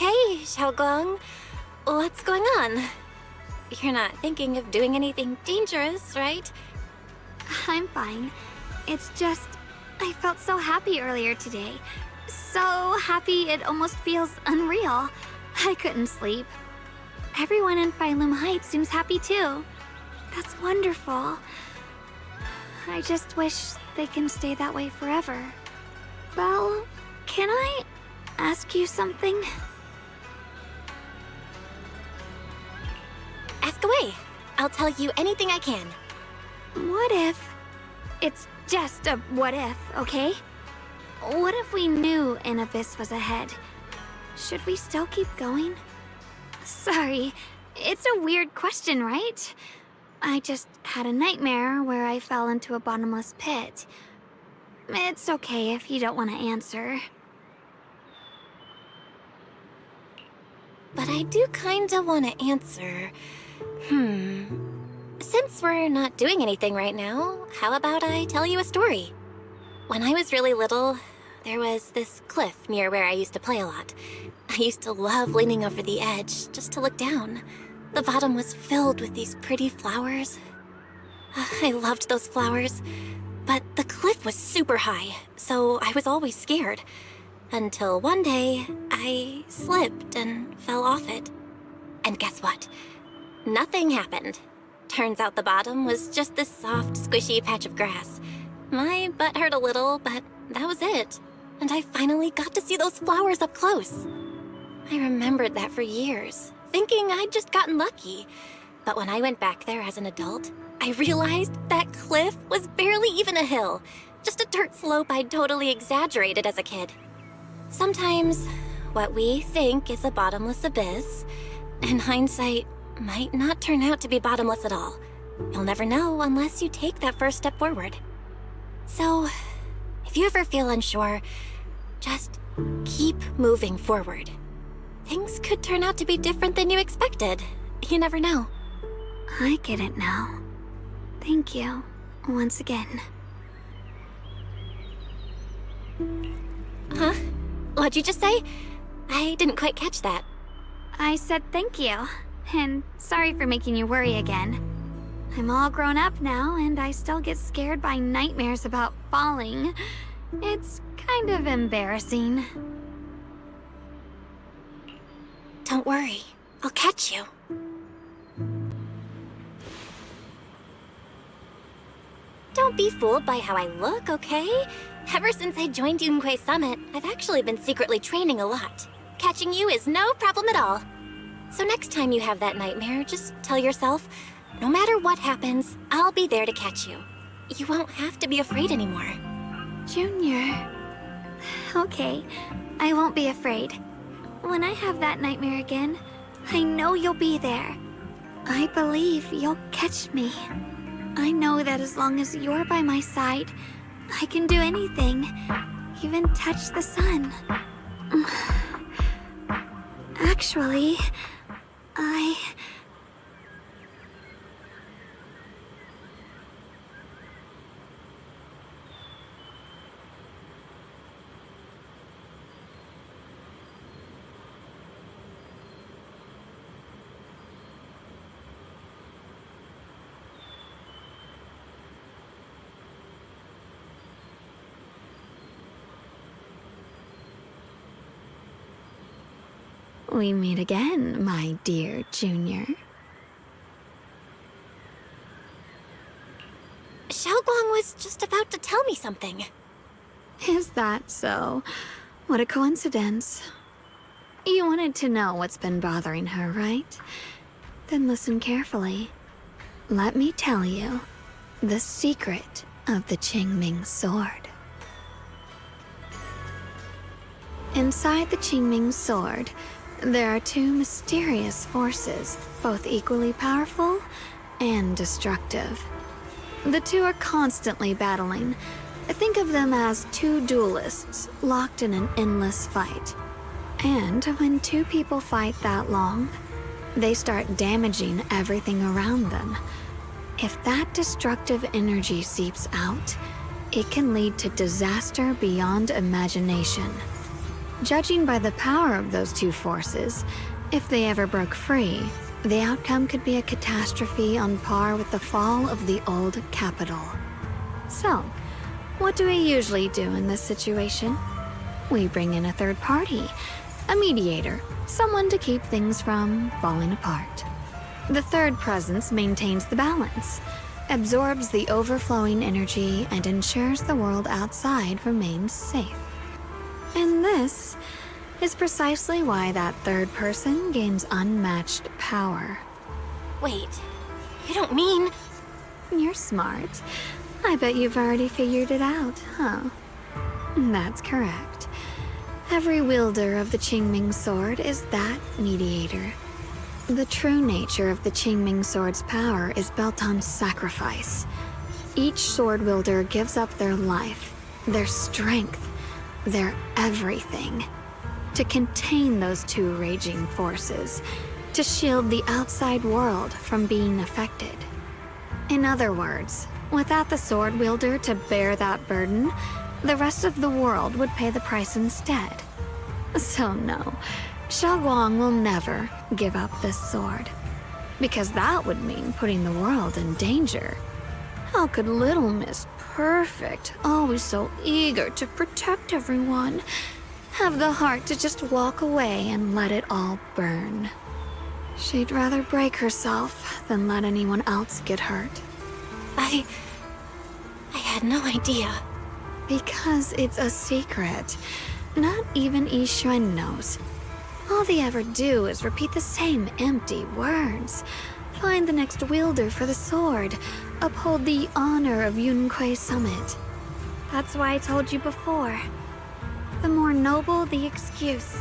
Hey, Xiaoguang. What's going on? You're not thinking of doing anything dangerous, right? I'm fine. It's just, I felt so happy earlier today. So happy it almost feels unreal. I couldn't sleep. Everyone in Phylum Heights seems happy too. That's wonderful. I just wish they can stay that way forever. Well, can I ask you something? Ask away. I'll tell you anything I can. What if... It's just a what if, okay? What if we knew an abyss was ahead? Should we still keep going? Sorry, it's a weird question, right? I just had a nightmare where I fell into a bottomless pit. It's okay if you don't want to answer. But I do kinda want to answer. Since we're not doing anything right now, how about I tell you a story? When I was really little, there was this cliff near where I used to play a lot. I used to love leaning over the edge just to look down. The bottom was filled with these pretty flowers. I loved those flowers, but the cliff was super high, so I was always scared. Until one day, I slipped and fell off it. And guess what? Nothing happened. Turns out the bottom was just this soft, squishy patch of grass. My butt hurt a little, but that was it. And I finally got to see those flowers up close. I remembered that for years, thinking I'd just gotten lucky. But when I went back there as an adult, I realized that cliff was barely even a hill, just a dirt slope I'd totally exaggerated as a kid. Sometimes, what we think is a bottomless abyss, in hindsight, might not turn out to be bottomless at all. You'll never know unless you take that first step forward. So, if you ever feel unsure, just keep moving forward. Things could turn out to be different than you expected. You never know. I get it now. Thank you, once again. Huh? What'd you just say? I didn't quite catch that. I said thank you, and sorry for making you worry again. I'm all grown up now, and I still get scared by nightmares about falling. It's kind of embarrassing. Don't worry, I'll catch you. Don't be fooled by how I look, okay? Ever since I joined Yunquei Summit, I've actually been secretly training a lot. Catching you is no problem at all. So next time you have that nightmare, just tell yourself, no matter what happens, I'll be there to catch you. You won't have to be afraid anymore. Junior... Okay, I won't be afraid. When I have that nightmare again, I know you'll be there. I believe you'll catch me. I know that as long as you're by my side, I can do anything, even touch the sun. Actually, we meet again, my dear Junior. Xiaoguang was just about to tell me something. Is that so? What a coincidence. You wanted to know what's been bothering her, right? Then listen carefully. Let me tell you the secret of the Qingming sword. Inside the Qingming sword, there are two mysterious forces, both equally powerful and destructive. The two are constantly battling. Think of them as two duelists locked in an endless fight. And when two people fight that long, they start damaging everything around them. If that destructive energy seeps out, it can lead to disaster beyond imagination. Judging by the power of those two forces, if they ever broke free, the outcome could be a catastrophe on par with the fall of the old capital. So, what do we usually do in this situation? We bring in a third party, a mediator, someone to keep things from falling apart. The third presence maintains the balance, absorbs the overflowing energy, and ensures the world outside remains safe. And this is precisely why that third person gains unmatched power. Wait, you don't mean... You're smart. I bet you've already figured it out, huh? That's correct. Every wielder of the Qingming sword is that mediator. The true nature of the Qingming sword's power is built on sacrifice. Each sword wielder gives up their life, their strength, their everything, to contain those two raging forces, to shield the outside world from being affected. In other words, without the sword wielder to bear that burden, the rest of the world would pay the price instead. So no, Xiaoguang will never give up this sword, because that would mean putting the world in danger. How could little Miss Perfect, always so eager to protect everyone, have the heart to just walk away and let it all burn? She'd rather break herself than let anyone else get hurt. I had no idea. Because it's a secret. Not even Yixuan knows. All they ever do is repeat the same empty words. Find the next wielder for the sword. Uphold the honor of Yunkuei Summit. That's why I told you before. The more noble the excuse,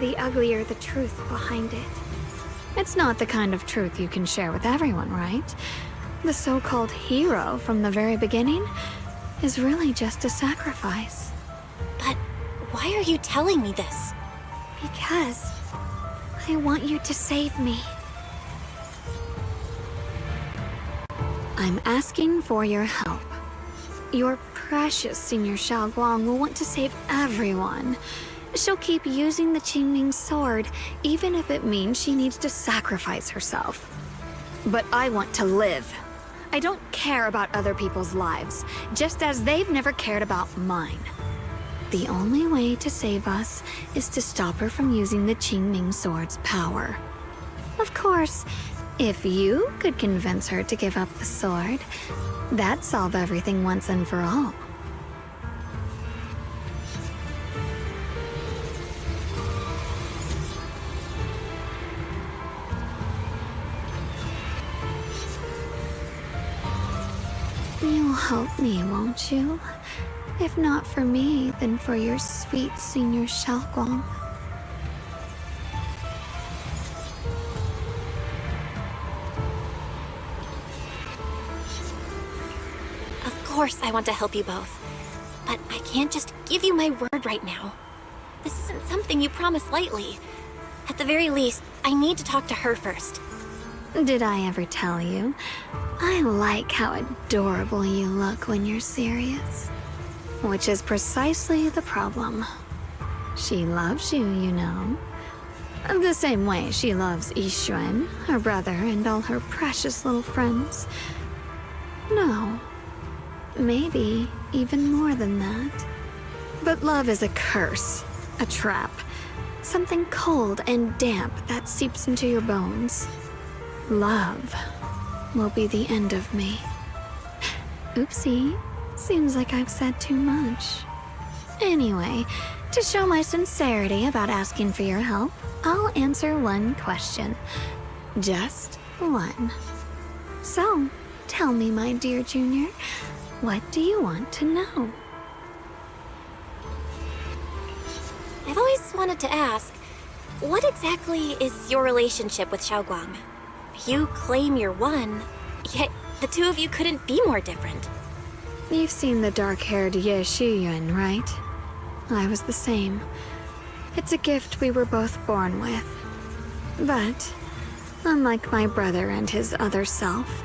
the uglier the truth behind it. It's not the kind of truth you can share with everyone, right? The so-called hero from the very beginning is really just a sacrifice. But why are you telling me this? Because I want you to save me. I'm asking for your help. Your precious Senior Xiaoguang will want to save everyone. She'll keep using the Qingming sword, even if it means she needs to sacrifice herself. But I want to live. I don't care about other people's lives, just as they've never cared about mine. The only way to save us is to stop her from using the Qingming sword's power. Of course, if you could convince her to give up the sword, that'd solve everything once and for all. You'll help me, won't you? If not for me, then for your sweet Senior Xiaoguang. Of course I want to help you both. But I can't just give you my word right now. This isn't something you promise lightly. At the very least, I need to talk to her first. Did I ever tell you? I like how adorable you look when you're serious. Which is precisely the problem. She loves you, you know. The same way she loves Yixuan, her brother, and all her precious little friends. No. Maybe even more than that. But love is a curse, a trap. Something cold and damp that seeps into your bones. Love will be the end of me. Oopsie. Seems like I've said too much. Anyway, to show my sincerity about asking for your help, I'll answer one question. Just one. So, tell me, my dear Junior, what do you want to know? I've always wanted to ask, what exactly is your relationship with Xiaoguang? You claim you're one, yet the two of you couldn't be more different. You've seen the dark-haired Ye Shiyuan, right? I was the same. It's a gift we were both born with. But, unlike my brother and his other self,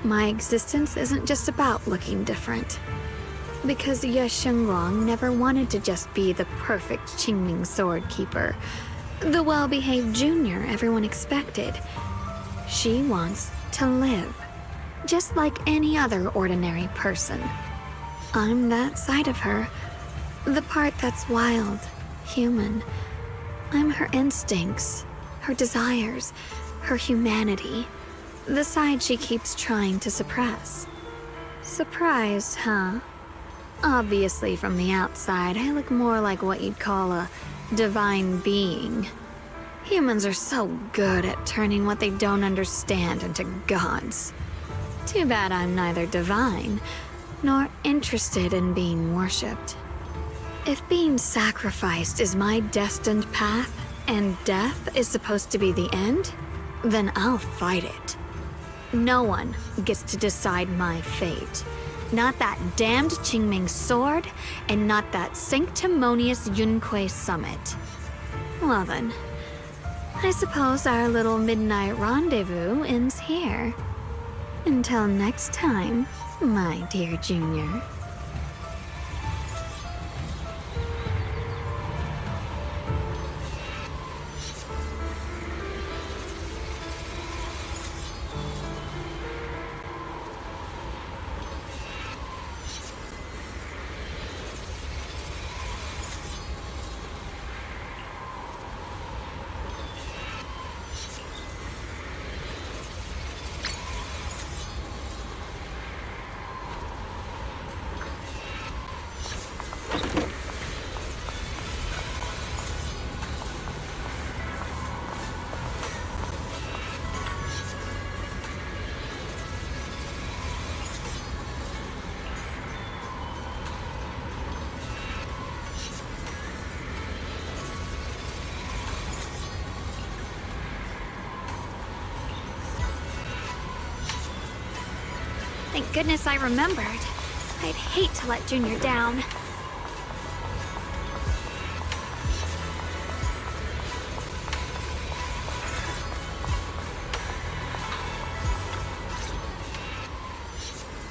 my existence isn't just about looking different. Because Ye Shengguang never wanted to just be the perfect Qingming sword keeper, the well-behaved junior everyone expected. She wants to live, just like any other ordinary person. I'm that side of her, the part that's wild, human. I'm her instincts, her desires, her humanity, the side she keeps trying to suppress. Surprised, huh? Obviously, from the outside, I look more like what you'd call a divine being. Humans are so good at turning what they don't understand into gods. Too bad I'm neither divine, nor interested in being worshipped. If being sacrificed is my destined path, and death is supposed to be the end, then I'll fight it. No one gets to decide my fate. Not that damned Qingming sword, and not that sanctimonious Yunque summit. Well then, I suppose our little midnight rendezvous ends here. Until next time, my dear Junior. Thank goodness I remembered. I'd hate to let Junior down.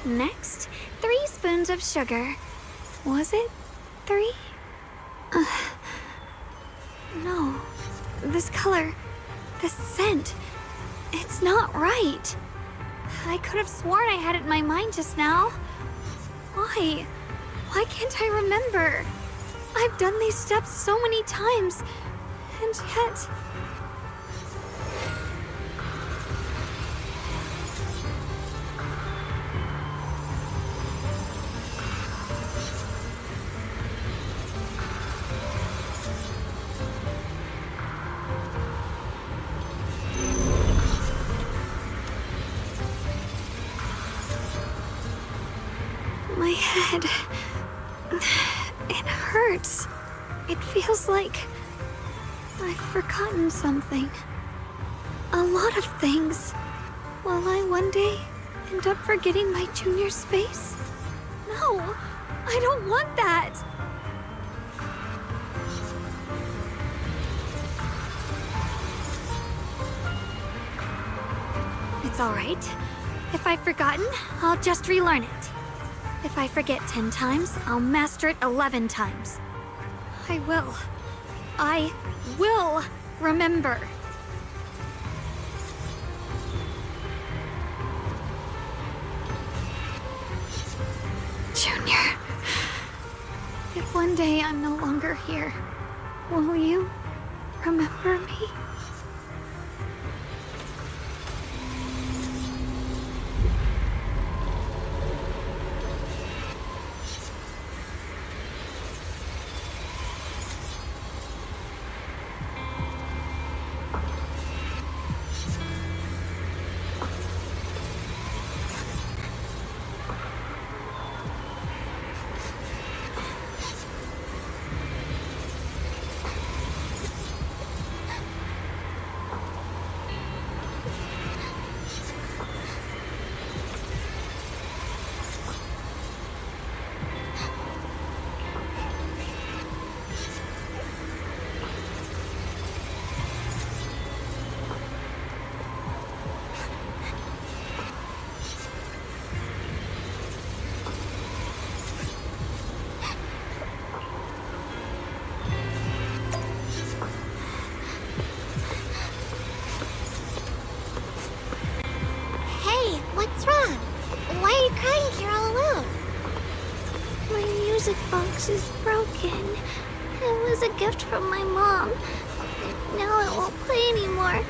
Next, 3 spoons of sugar. Was it 3? No. This color, this scent, it's not right. I could have sworn I had it in my mind just now. Why? Why can't I remember? I've done these steps so many times, and yet... My head... it hurts. It feels like... I've forgotten something. A lot of things. Will I one day end up forgetting my Junior's face? No! I don't want that! It's alright. If I've forgotten, I'll just relearn it. If I forget 10 times, I'll master it 11 times. I will remember. Junior, if one day I'm no longer here, will you remember me? box is broken. It was a gift from my mom. And now it won't play anymore,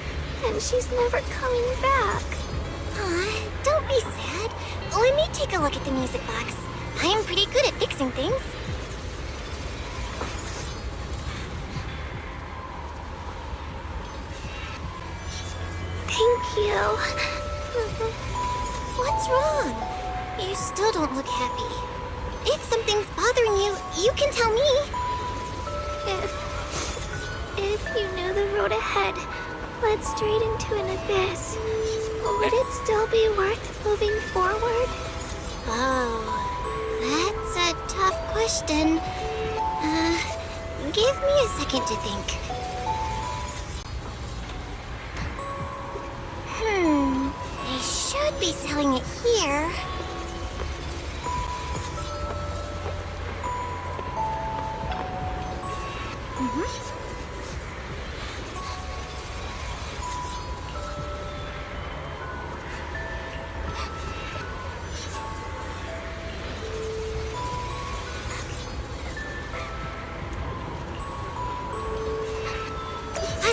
and she's never coming back. Aw, don't be sad. Let me take a look at the music box. I am pretty good at fixing things. Thank you. What's wrong? You still don't look happy. If something's bothering you, you can tell me. If you knew the road ahead led straight into an abyss, would it still be worth moving forward? Oh, that's a tough question. Give me a second to think. They should be selling it here.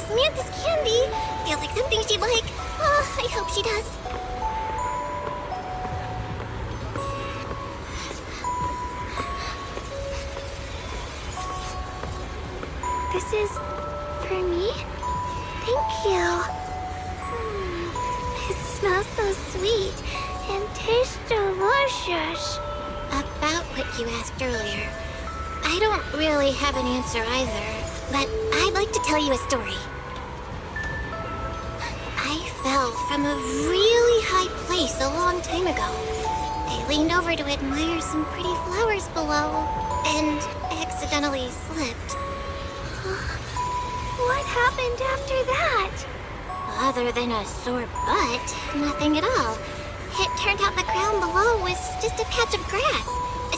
Samantha's candy! Feels like something she'd like. Oh, I hope she does. This is for me? Thank you. It smells so sweet and tastes delicious. About what you asked earlier, I don't really have an answer either, but I'd like to tell you a story. I fell from a really high place a long time ago. I leaned over to admire some pretty flowers below, and accidentally slipped. What happened after that? Other than a sore butt, nothing at all. It turned out the ground below was just a patch of grass.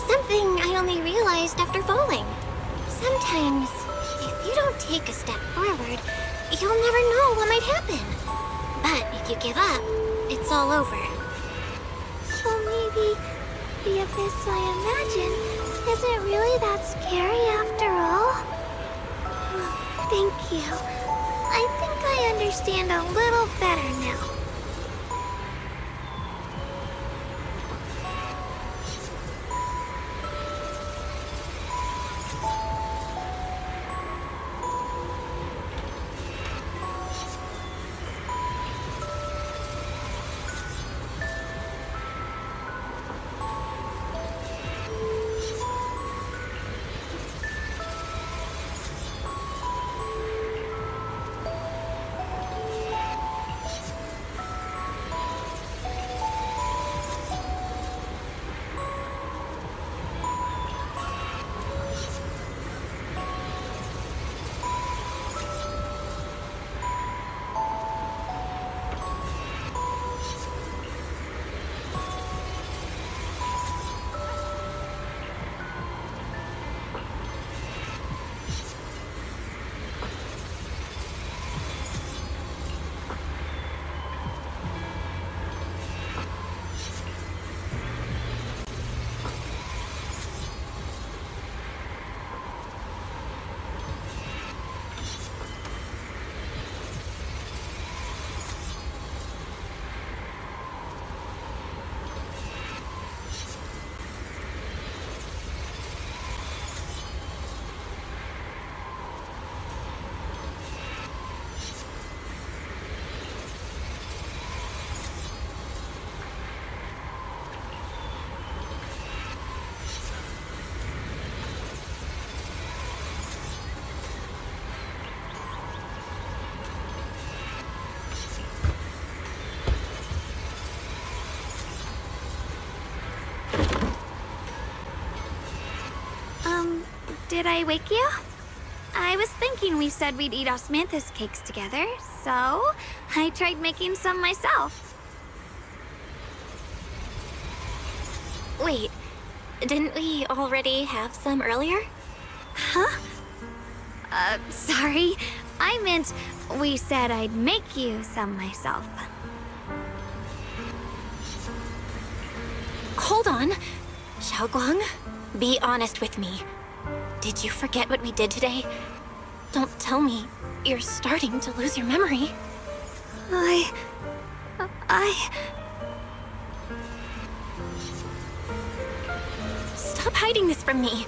Something I only realized after falling. Sometimes, if you don't take a step forward, you'll never know what might happen. But if you give up, it's all over. So maybe the abyss I imagine isn't really that scary after all? Thank you. I think I understand a little better now. Did I wake you? I was thinking we said we'd eat osmanthus cakes together, so I tried making some myself. Wait, didn't we already have some earlier? Huh? Sorry. I meant we said I'd make you some myself. Hold on. Xiaoguang, Be honest with me. Did you forget what we did today? Don't tell me you're starting to lose your memory. I... Stop hiding this from me.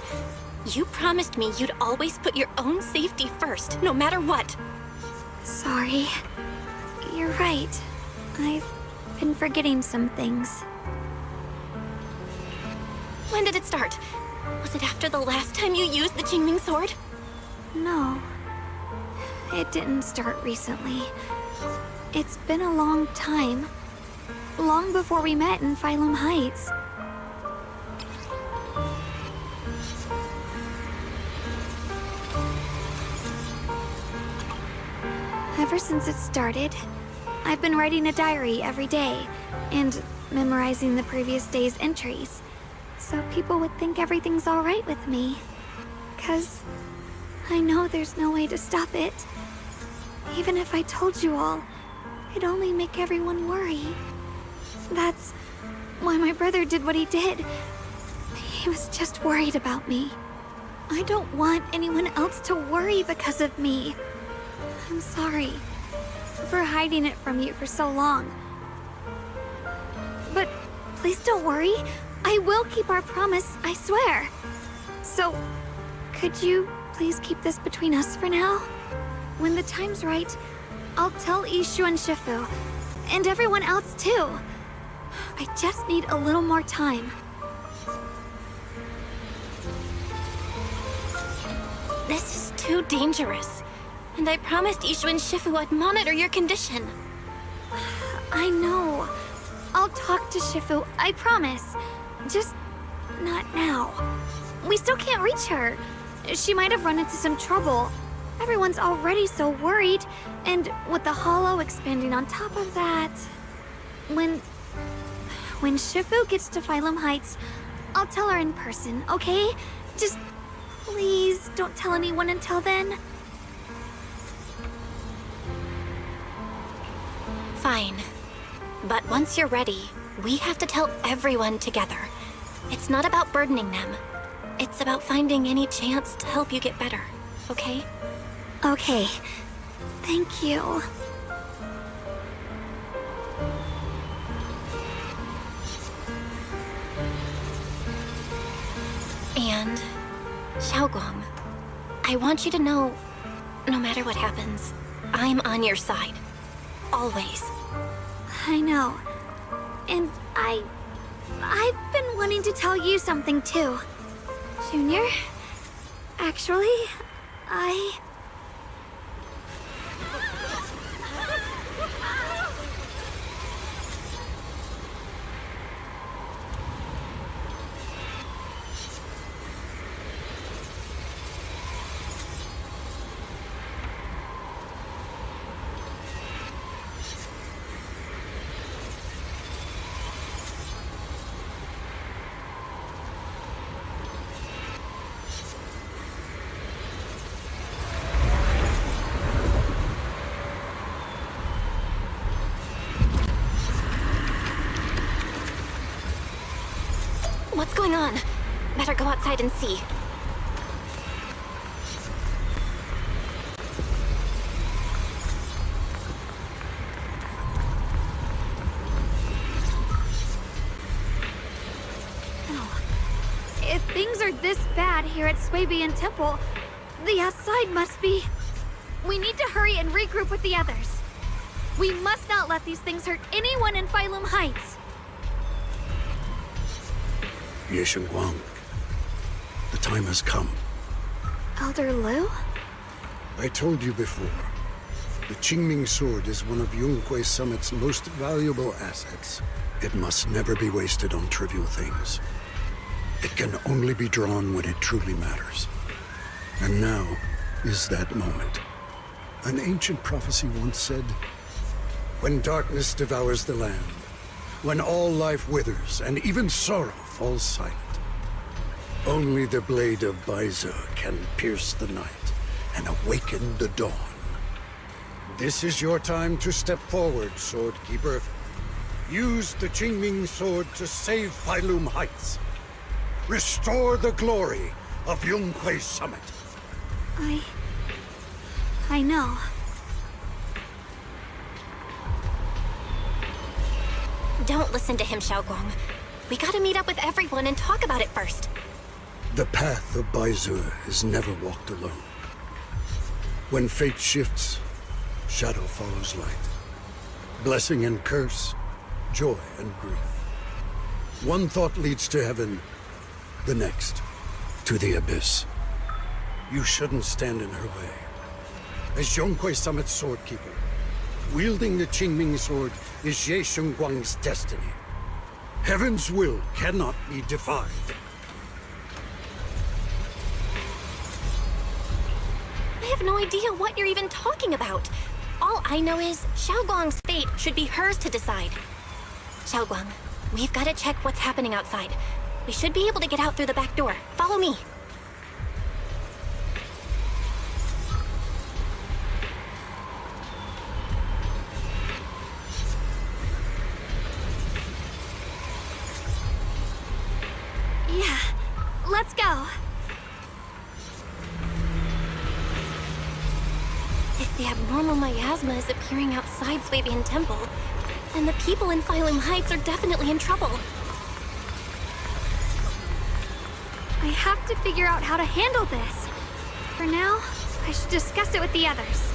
You promised me you'd always put your own safety first, no matter what. Sorry. You're right. I've been forgetting some things. When did it start? Was it after the last time you used the Qingming sword? No. It didn't start recently. It's been a long time. Long before we met in Phylum Heights. Ever since it started, I've been writing a diary every day and memorizing the previous day's entries, so people would think everything's all right with me. 'Cause I know there's no way to stop it. Even if I told you all, it'd only make everyone worry. That's why my brother did what he did. He was just worried about me. I don't want anyone else to worry because of me. I'm sorry for hiding it from you for so long. But please don't worry. I will keep our promise, I swear. So, could you please keep this between us for now? When the time's right, I'll tell Ishu and Shifu, and everyone else too. I just need a little more time. This is too dangerous. And I promised Ishu and Shifu I'd monitor your condition. I know. I'll talk to Shifu, I promise. Just not now. We still can't reach her. She might have run into some trouble. Everyone's already so worried, and with the hollow expanding on top of that... When Shifu gets to Phylum Heights, I'll tell her in person, okay? Just please don't tell anyone until then. Fine. But once you're ready, we have to tell everyone together. It's not about burdening them. It's about finding any chance to help you get better, okay? Okay. Thank you. And, Xiaoguang, I want you to know, no matter what happens, I'm on your side. Always. I know. And I've been wanting to tell you something too. Junior, actually, What's going on? Better go outside and see. if things are this bad here at Swabian Temple, the outside must be... We need to hurry and regroup with the others. We must not let these things hurt anyone in Phylum Heights. Ye Guang, the time has come. Elder Liu? I told you before, the Qingming sword is one of Yunhui Summit's most valuable assets. It must never be wasted on trivial things. It can only be drawn when it truly matters. And now is that moment. An ancient prophecy once said, when darkness devours the land, when all life withers and even sorrow falls silent, only the blade of Baize can pierce the night and awaken the dawn. This is your time to step forward, Sword Keeper. Use the Qingming sword to save Phylum Heights. Restore the glory of Yunque's summit. I know. Don't listen to him, Xiaoguang. We gotta meet up with everyone and talk about it first. The path of Baizu is never walked alone. When fate shifts, shadow follows light. Blessing and curse, joy and grief. One thought leads to heaven, the next to the abyss. You shouldn't stand in her way. As Zhonghui Summit's swordkeeper, wielding the Qingming sword is Ye Shengguang's destiny. Heaven's will cannot be defied. I have no idea what you're even talking about. All I know is Xiaoguang's fate should be hers to decide. Xiaoguang, we've got to check what's happening outside. We should be able to get out through the back door. Follow me. Yeah, let's go. If the abnormal miasma is appearing outside Swabian Temple, then the people in Phylum Heights are definitely in trouble. I have to figure out how to handle this. For now, I should discuss it with the others.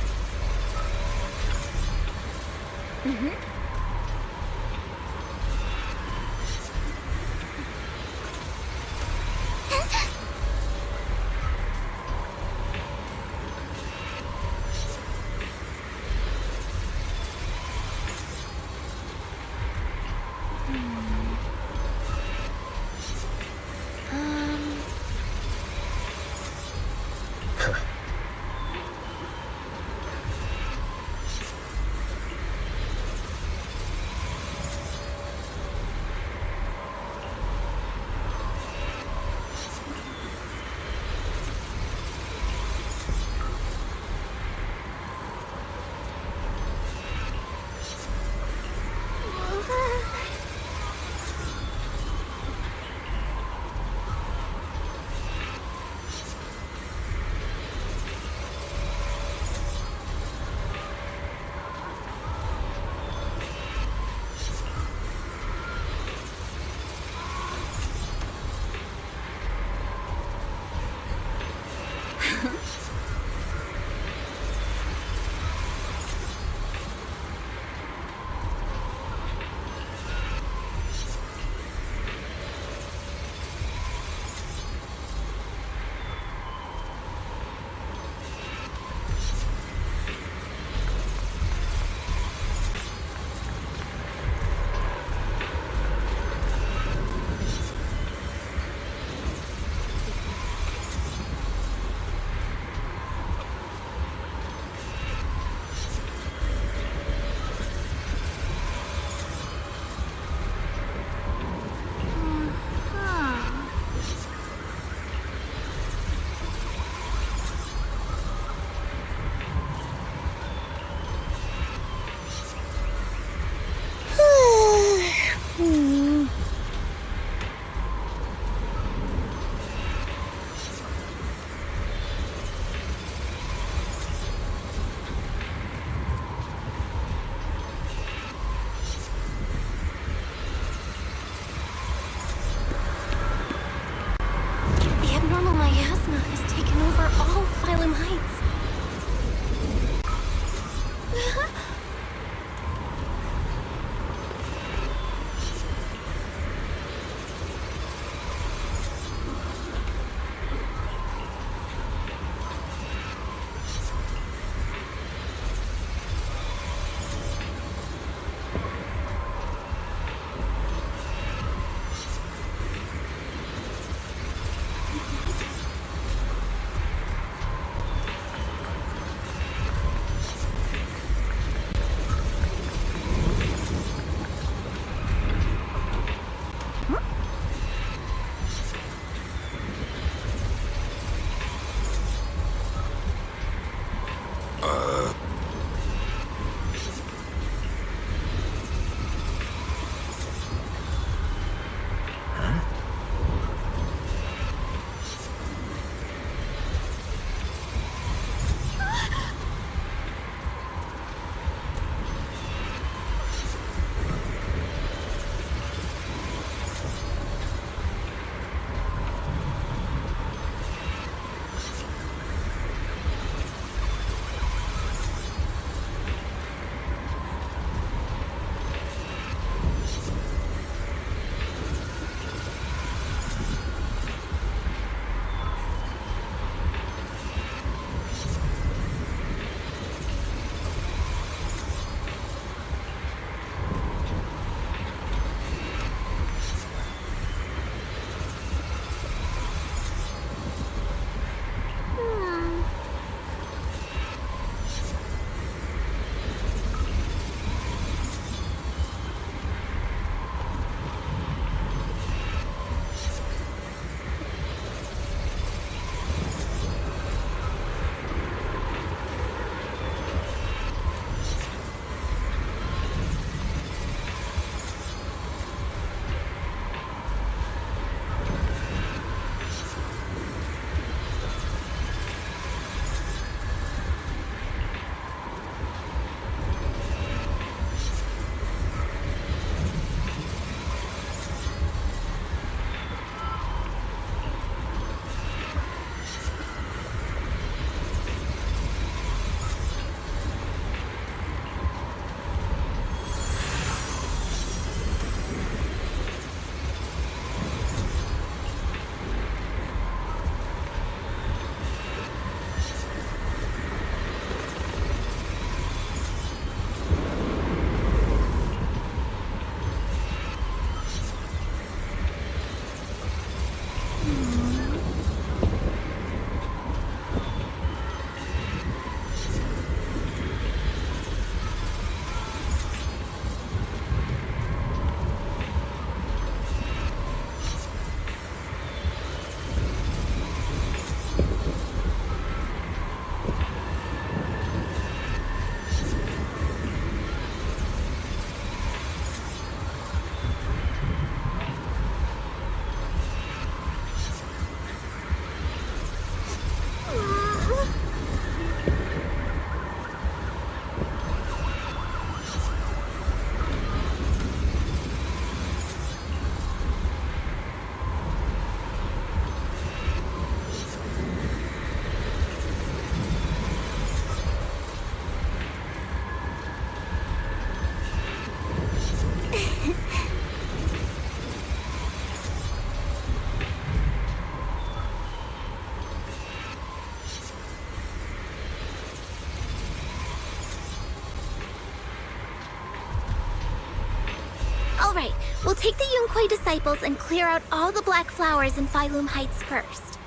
We'll take the Yunquei disciples and clear out all the black flowers in Phylum Heights first.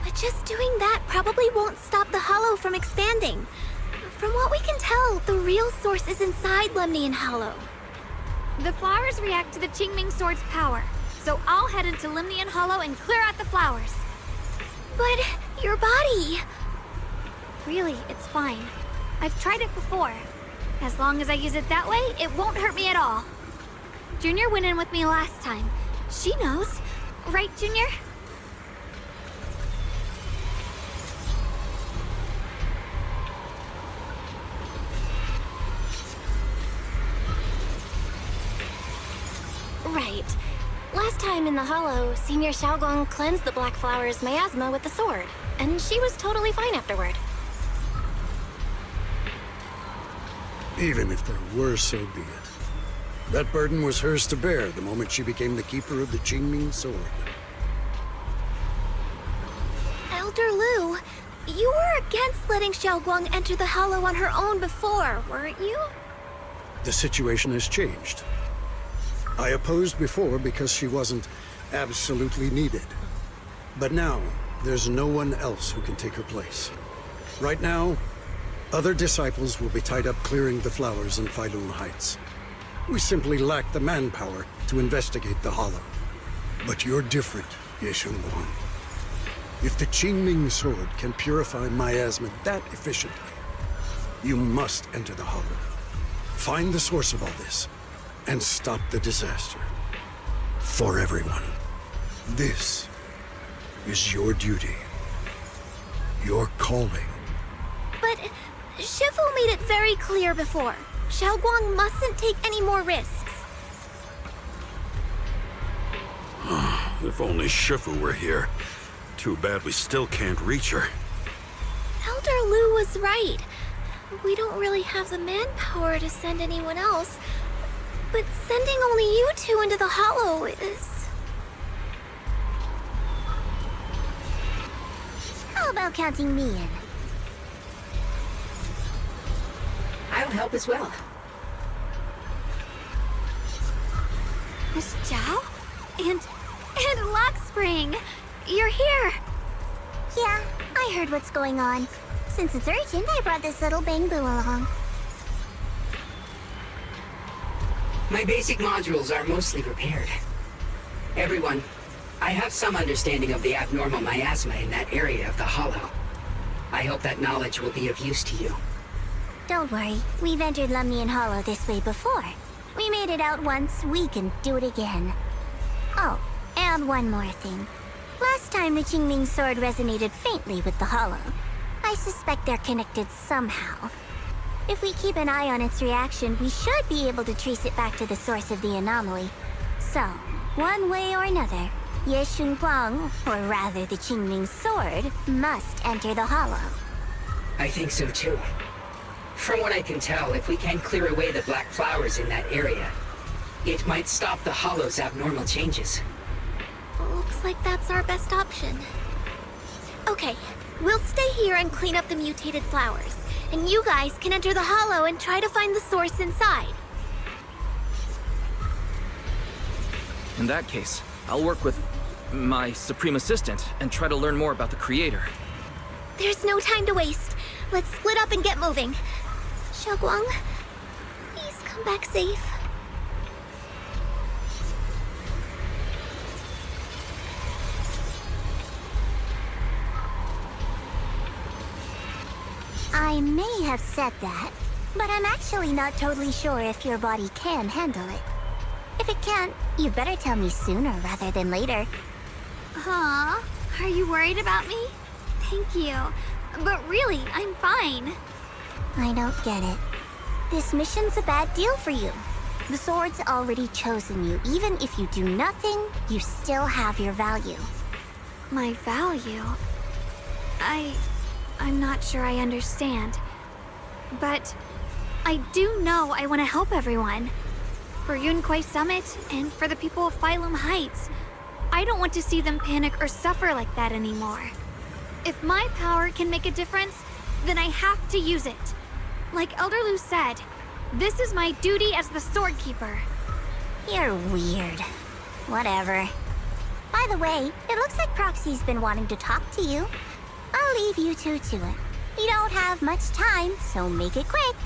But just doing that probably won't stop the Hollow from expanding. From what we can tell, the real source is inside Lemnian Hollow. The flowers react to the Qingming Sword's power, so I'll head into Lemnian Hollow and clear out the flowers. But your body... Really, it's fine. I've tried it before. As long as I use it that way, it won't hurt me at all. Junior went in with me last time. She knows. Right, Junior? Right. Last time in the Hollow, Senior Xiaoguang cleansed the Black Flower's miasma with the sword, and she was totally fine afterward. Even if there were, so be it. That burden was hers to bear the moment she became the keeper of the Qingming Sword. Elder Lu, you were against letting Xiaoguang enter the Hollow on her own before, weren't you? The situation has changed. I opposed before because she wasn't absolutely needed. But now, there's no one else who can take her place. Right now, other disciples will be tied up clearing the flowers in Phylum Heights. We simply lack the manpower to investigate the Hollow. But you're different, Ye Shengguang. If the Qingming Sword can purify miasma that efficiently, you must enter the Hollow. Find the source of all this, and stop the disaster. For everyone. This is your duty. Your calling. But Shifu made it very clear before. Xiaoguang mustn't take any more risks. If only Shifu were here. Too bad we still can't reach her. Elder Lu was right. We don't really have the manpower to send anyone else. But sending only you two into the Hollow is... How about counting me in? I'll help as well. Miss Zhao? And Lockspring! You're here! Yeah, I heard what's going on. Since it's urgent, I brought this little bang-boo along. My basic modules are mostly repaired. Everyone, I have some understanding of the abnormal miasma in that area of the Hollow. I hope that knowledge will be of use to you. Don't worry, we've entered Lemnian Hollow this way before. We made it out once, we can do it again. Oh, and one more thing. Last time the Qingming Sword resonated faintly with the Hollow. I suspect they're connected somehow. If we keep an eye on its reaction, we should be able to trace it back to the source of the anomaly. So, one way or another, Ye Shengguang, or rather the Qingming Sword, must enter the Hollow. I think so too. From what I can tell, if we can clear away the black flowers in that area, it might stop the Hollow's abnormal changes. Looks like that's our best option. Okay, we'll stay here and clean up the mutated flowers. And you guys can enter the Hollow and try to find the source inside. In that case, I'll work with my Supreme Assistant and try to learn more about the Creator. There's no time to waste. Let's split up and get moving. Xiaoguang, please come back safe. I may have said that, but I'm actually not totally sure if your body can handle it. If it can't, you better tell me sooner rather than later. Huh? Are you worried about me? Thank you. But really, I'm fine. I don't get it. This mission's a bad deal for you. The sword's already chosen you. Even if you do nothing, you still have your value. My value? I'm not sure I understand. But I do know I want to help everyone. For Yunquei Summit, and for the people of Phylum Heights. I don't want to see them panic or suffer like that anymore. If my power can make a difference, then I have to use it. Like Elder Lu said, this is my duty as the Sword Keeper. You're weird. Whatever. By the way, it looks like Proxy's been wanting to talk to you. I'll leave you two to it. You don't have much time, so make it quick.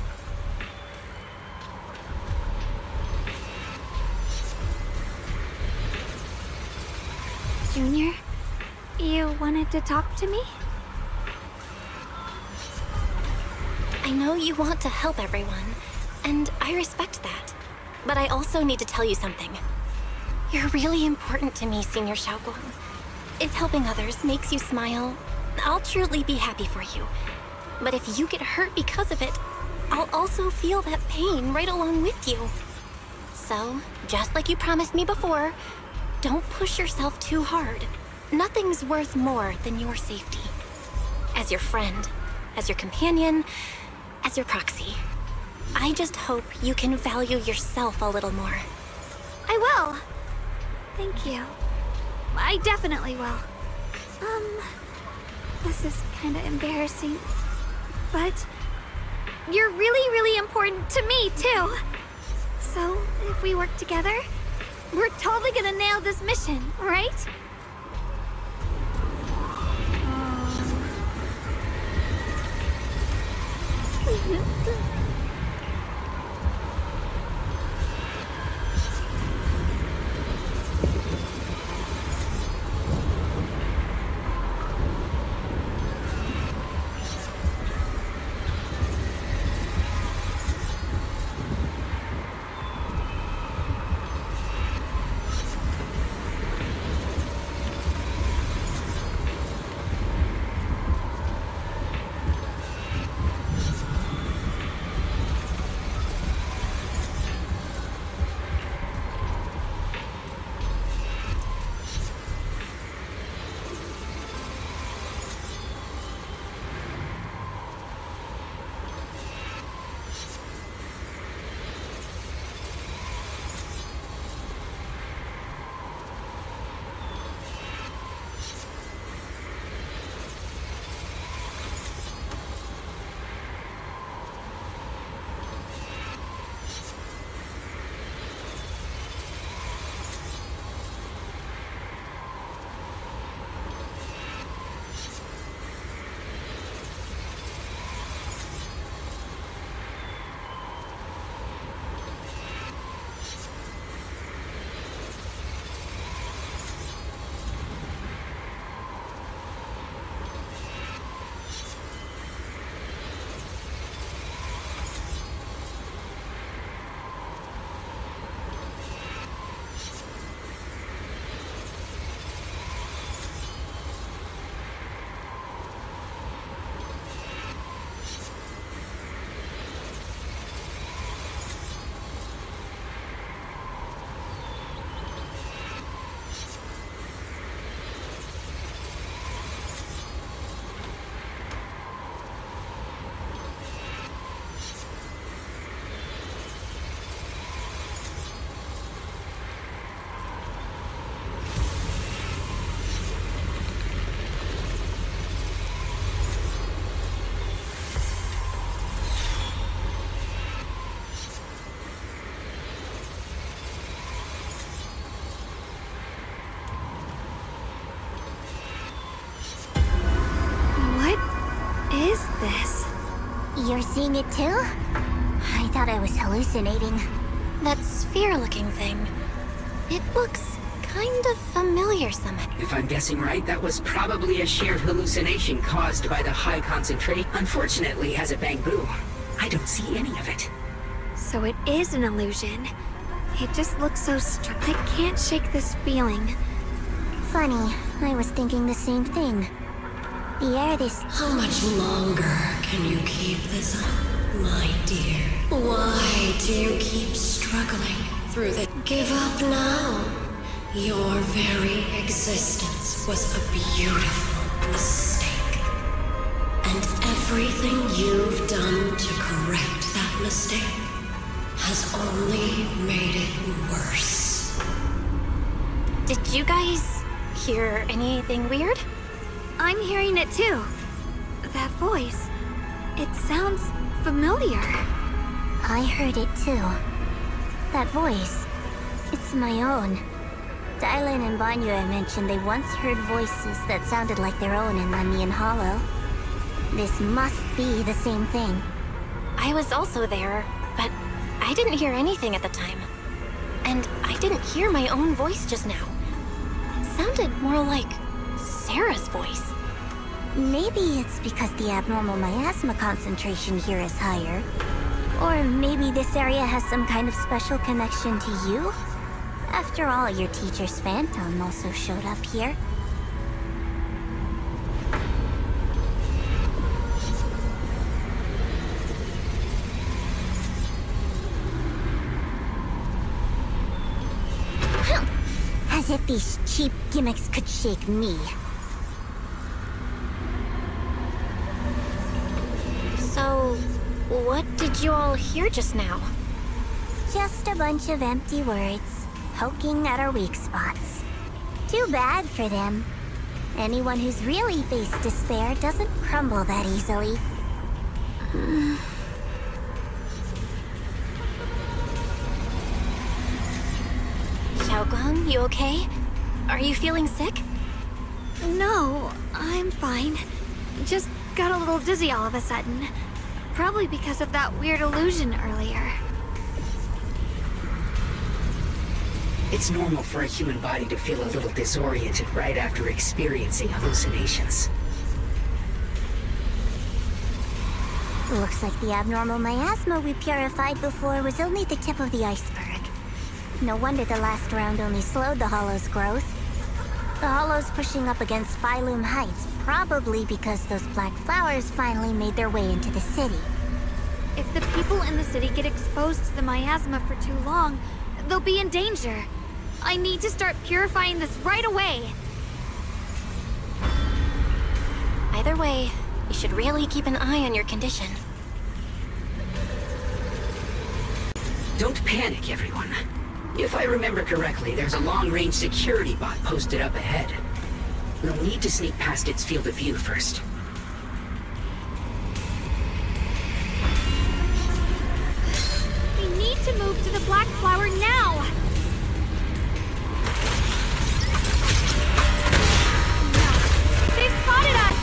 Junior, you wanted to talk to me? I know you want to help everyone, and I respect that. But I also need to tell you something. You're really important to me, Senior Xiaoguang. If helping others makes you smile, I'll truly be happy for you. But if you get hurt because of it, I'll also feel that pain right along with you. So, just like you promised me before, don't push yourself too hard. Nothing's worth more than your safety. As your friend, as your companion, as your proxy. I just hope you can value yourself a little more. I will. Thank you. I definitely will. This is kinda embarrassing. But you're really, really important to me, too. So, if we work together, we're totally gonna nail this mission, right? Is this? You're seeing it too? I thought I was hallucinating. That sphere-looking thing. It looks kind of familiar somehow. If I'm guessing right, that was probably a shared hallucination caused by the high concentration. Unfortunately, as a Bangbu, I don't see any of it. So it is an illusion. It just looks so I can't shake this feeling. Funny, I was thinking the same thing. The air this... How much longer can you keep this up, my dear? Why do you keep struggling through the... Give up now. Your very existence was a beautiful mistake. And everything you've done to correct that mistake has only made it worse. Did you guys hear anything weird? I'm hearing it too. That voice. It sounds familiar. I heard it too. That voice. voice my own. Dylan and Banya mentioned they once heard voices that sounded like their own in Lemmian Hollow. This must be the same thing. I was also there, but I didn't hear anything at the time. And I didn't hear my own voice just now. It sounded more like Sarah's voice. Maybe it's because the abnormal miasma concentration here is higher. Or maybe this area has some kind of special connection to you? After all, your teacher's phantom also showed up here. As if these cheap gimmicks could shake me. So, what did you all hear just now? Just a bunch of empty words, poking at our weak spots. Too bad for them. Anyone who's really faced despair doesn't crumble that easily. Xiaogong, you okay? Are you feeling sick? No, I'm fine. Just got a little dizzy all of a sudden. Probably because of that weird illusion earlier. It's normal for a human body to feel a little disoriented right after experiencing hallucinations. Looks like the abnormal miasma we purified before was only the tip of the iceberg. No wonder the last round only slowed the Hollow's growth. The Hollow's pushing up against Phylum Heights, probably because those black flowers finally made their way into the city. If the people in the city get exposed to the miasma for too long, they'll be in danger. I need to start purifying this right away. Either way, you should really keep an eye on your condition. Don't panic, everyone. If I remember correctly, there's a long-range security bot posted up ahead. We'll need to sneak past its field of view first. We need to move to the black flower now! No! They've spotted us!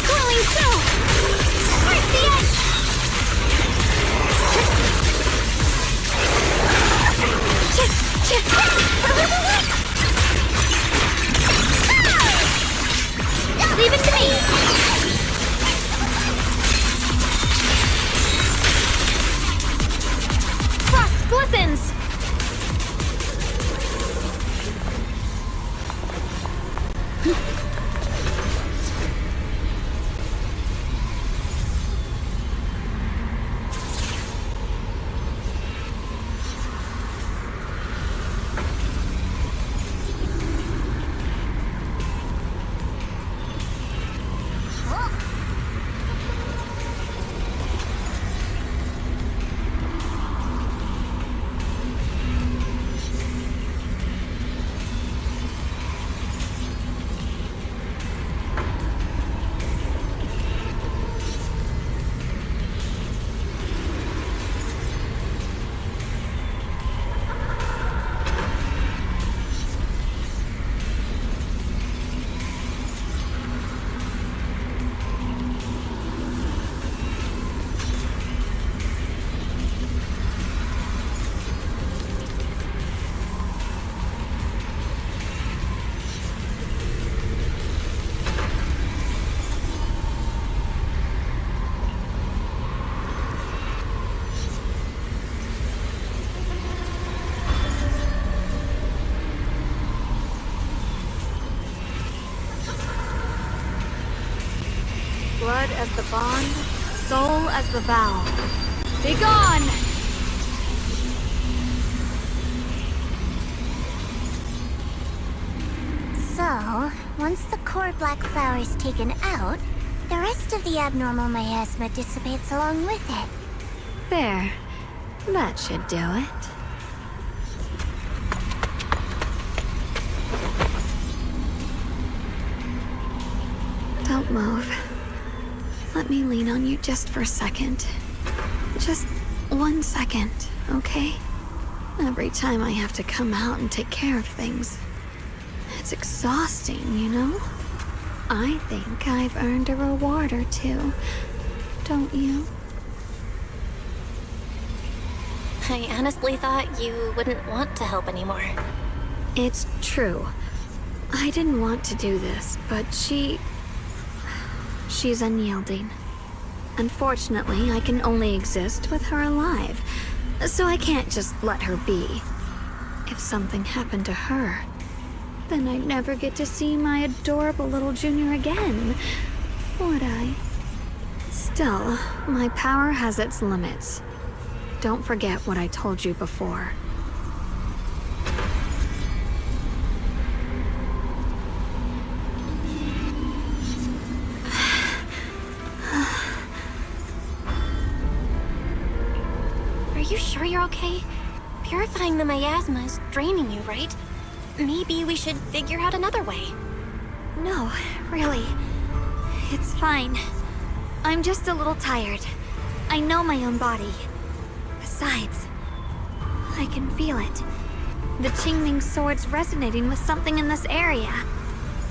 Swirling snow! Where's the edge? Leave it to me! Frost glistens! Blood as the bond, soul as the vow. Be gone! So, once the core black flower is taken out, the rest of the abnormal miasma dissipates along with it. There. That should do it. Don't move. Let me lean on you just for a second. Just 1 second, okay? Every time I have to come out and take care of things. It's exhausting, you know? I think I've earned a reward or two. Don't you? I honestly thought you wouldn't want to help anymore. It's true. I didn't want to do this, but she's unyielding. Unfortunately, I can only exist with her alive, so I can't just let her be. If something happened to her, then I'd never get to see my adorable little Junior again, would I? Still, my power has its limits. Don't forget what I told you before. Are you sure you're okay? Purifying the miasma is draining you, right? Maybe we should figure out another way. No, really. It's fine. I'm just a little tired. I know my own body. Besides, I can feel it. The Qingming sword's resonating with something in this area.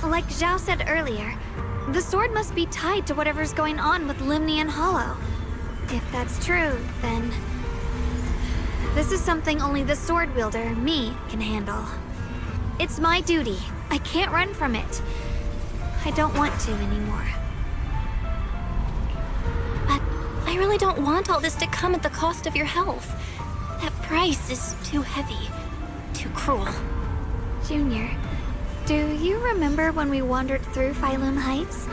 Like Zhao said earlier, the sword must be tied to whatever's going on with Limnian Hollow. If that's true, then this is something only the sword wielder, me, can handle. It's my duty. I can't run from it. I don't want to anymore. But I really don't want all this to come at the cost of your health. That price is too heavy, too cruel. Junior, do you remember when we wandered through Phylum Heights?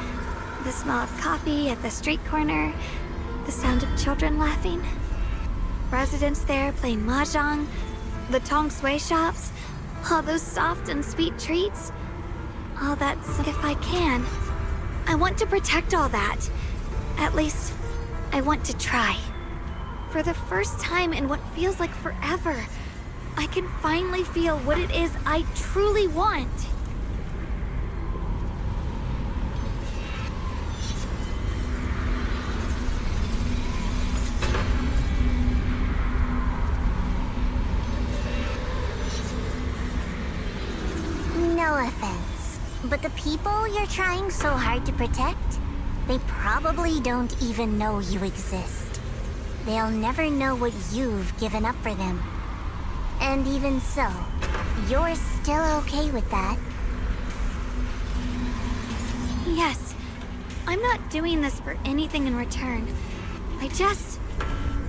The smell of coffee at the street corner, the sound of children laughing? Residents there playing mahjong, the tong sui shops, all those soft and sweet treats. All that's if I can. I want to protect all that. At least, I want to try. For the first time in what feels like forever, I can finally feel what it is I truly want. No, No offense, but the people you're trying so hard to protect, they probably don't even know you exist. They'll never know what you've given up for them. And even so, you're still okay with that. Yes. I'm not doing this for anything in return. I just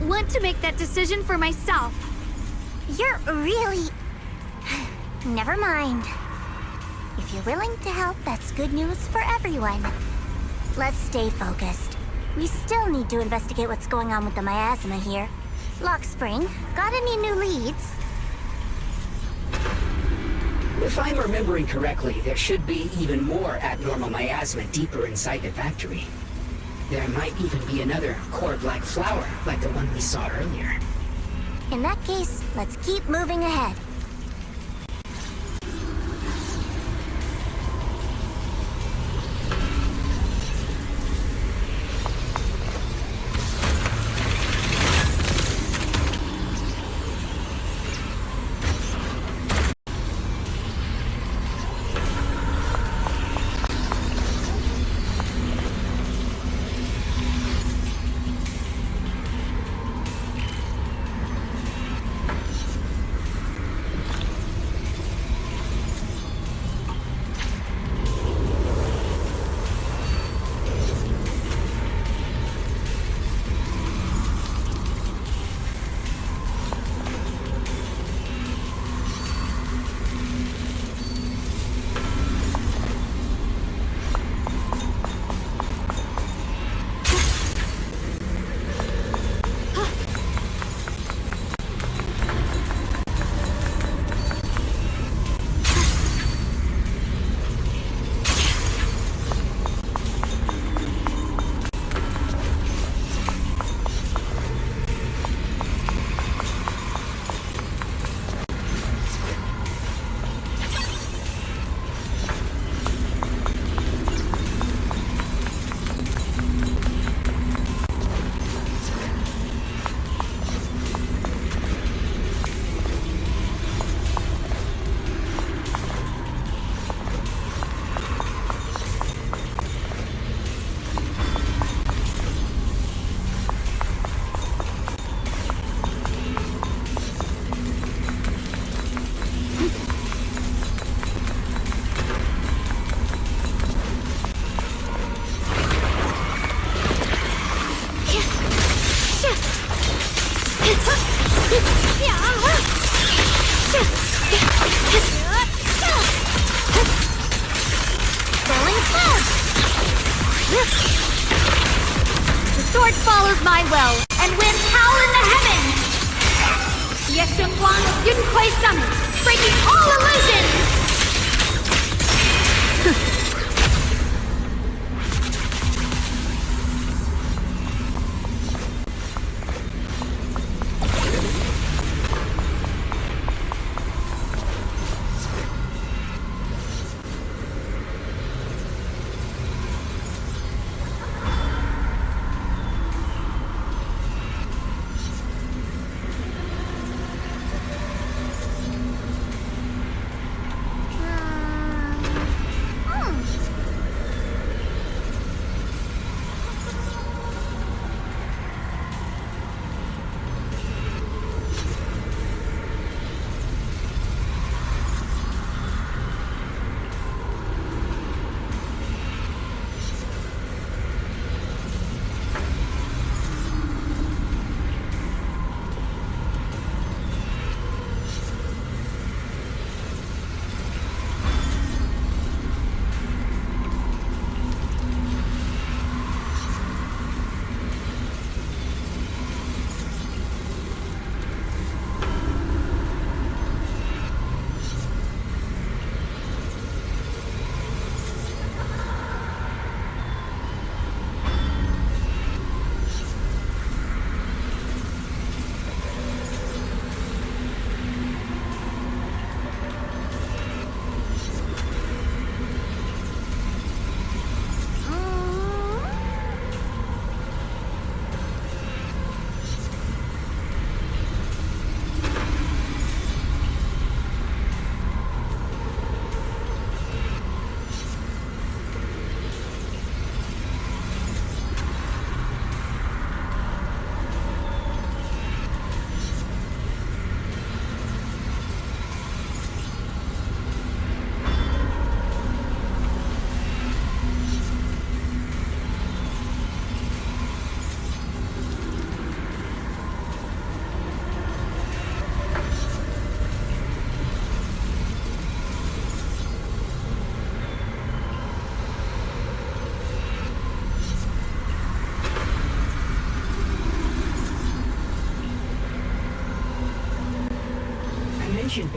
want to make that decision for myself. You're really... Never mind. If you're willing to help, that's good news for everyone. Let's stay focused. We still need to investigate what's going on with the miasma here. Lock Spring, got any new leads? If I'm remembering correctly, there should be even more abnormal miasma deeper inside the factory. There might even be another core black flower, like the one we saw earlier. In that case, let's keep moving ahead. The sword follows my will and wins power in the heavens! Yeshunguan of Yunquei Summit, breaking all illusions!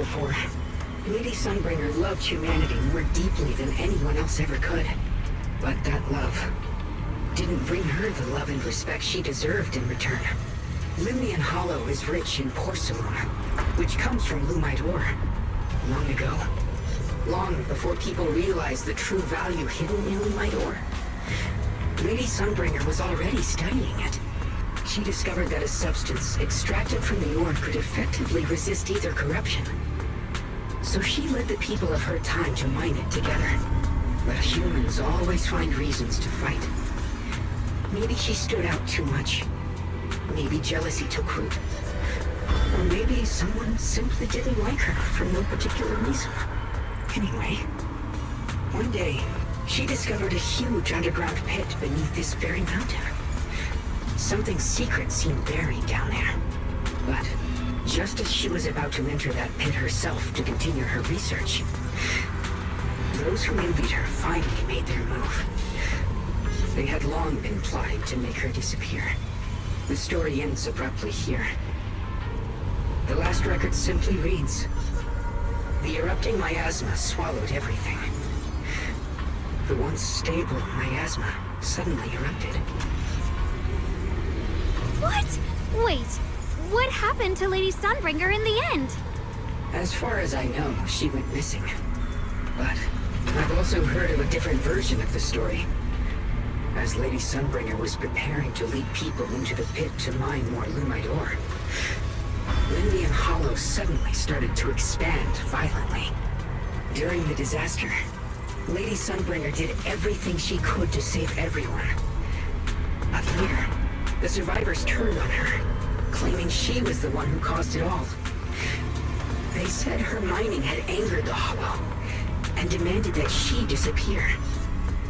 before, Lady Sunbringer loved humanity more deeply than anyone else ever could. But that love didn't bring her the love and respect she deserved in return. Limnian Hollow is rich in porcelain, which comes from Lumite ore. Long ago, long before people realized the true value hidden in Lumite ore, Lady Sunbringer was already studying it. She discovered that a substance extracted from the ore could effectively resist either corruption. So she led the people of her time to mine it together. But humans always find reasons to fight. Maybe she stood out too much. Maybe jealousy took root. Or maybe someone simply didn't like her for no particular reason. Anyway, one day, she discovered a huge underground pit beneath this very mountain. Something secret seemed buried down there. But just as she was about to enter that pit herself to continue her research, those who envied her finally made their move. They had long been plotting to make her disappear. The story ends abruptly here. The last record simply reads, "The erupting miasma swallowed everything." The once stable miasma suddenly erupted. What? Wait, what happened to Lady Sunbringer in the end? As far as I know, she went missing. But I've also heard of a different version of the story. As Lady Sunbringer was preparing to lead people into the pit to mine more Lumite ore, Limnian Hollow suddenly started to expand violently. During the disaster, Lady Sunbringer did everything she could to save everyone. But later, the survivors turned on her, claiming she was the one who caused it all. They said her mining had angered the Hollow, and demanded that she disappear.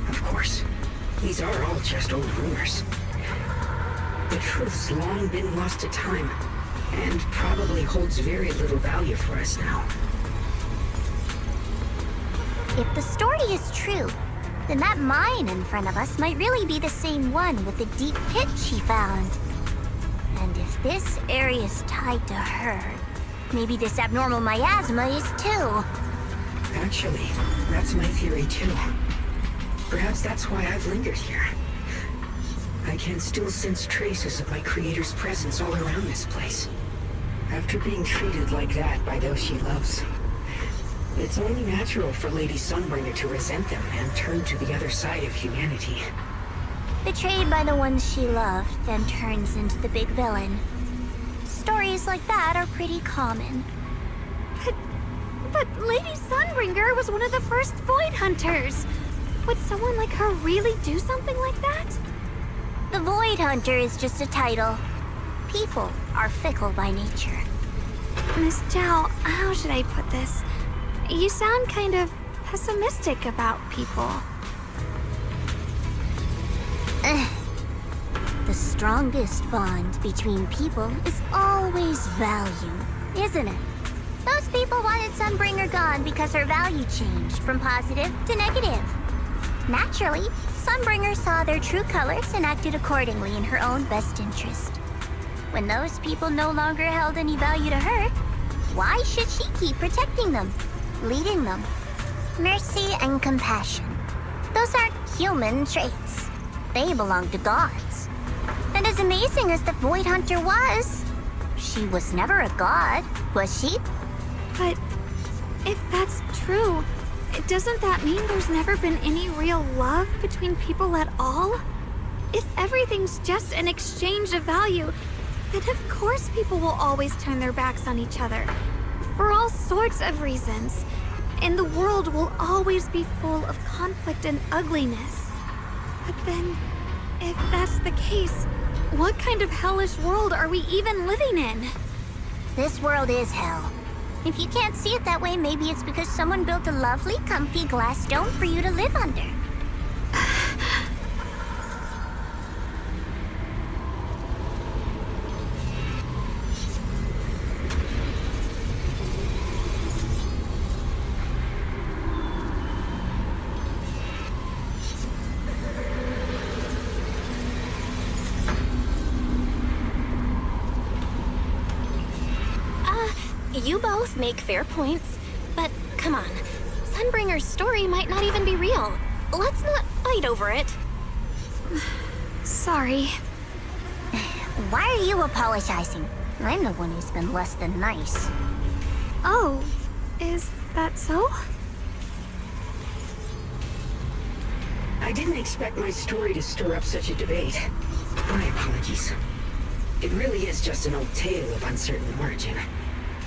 Of course, these are all just old rumors. The truth's long been lost to time, and probably holds very little value for us now. If the story is true, then that mine in front of us might really be the same one with the deep pit she found. And if this area is tied to her, maybe this abnormal miasma is too. Actually, that's my theory too. Perhaps that's why I've lingered here. I can still sense traces of my creator's presence all around this place. After being treated like that by those she loves, it's only natural for Lady Sunbringer to resent them and turn to the other side of humanity. Betrayed by the ones she loved, then turns into the big villain. Stories like that are pretty common. But Lady Sunbringer was one of the first Void Hunters. Would someone like her really do something like that? The Void Hunter is just a title. People are fickle by nature. Miss Zhao, how should I put this? You sound kind of pessimistic about people. The strongest bond between people is always value, isn't it? Those people wanted Sunbringer gone because her value changed from positive to negative. Naturally, Sunbringer saw their true colors and acted accordingly in her own best interest. When those people no longer held any value to her, why should she keep protecting them, leading them? Mercy and compassion. Those aren't human traits. They belong to gods. And as amazing as the Void Hunter was, she was never a god, was she? But if that's true, doesn't that mean there's never been any real love between people at all? If everything's just an exchange of value, then of course people will always turn their backs on each other. For all sorts of reasons. And the world will always be full of conflict and ugliness. But then, if that's the case, what kind of hellish world are we even living in? This world is hell. If you can't see it that way, maybe it's because someone built a lovely, comfy glass dome for you to live under. You both make fair points, but come on. Sunbringer's story might not even be real. Let's not fight over it. Sorry. Why are you apologizing? I'm the one who's been less than nice. Oh, is that so? I didn't expect my story to stir up such a debate. My apologies. It really is just an old tale of uncertain origin.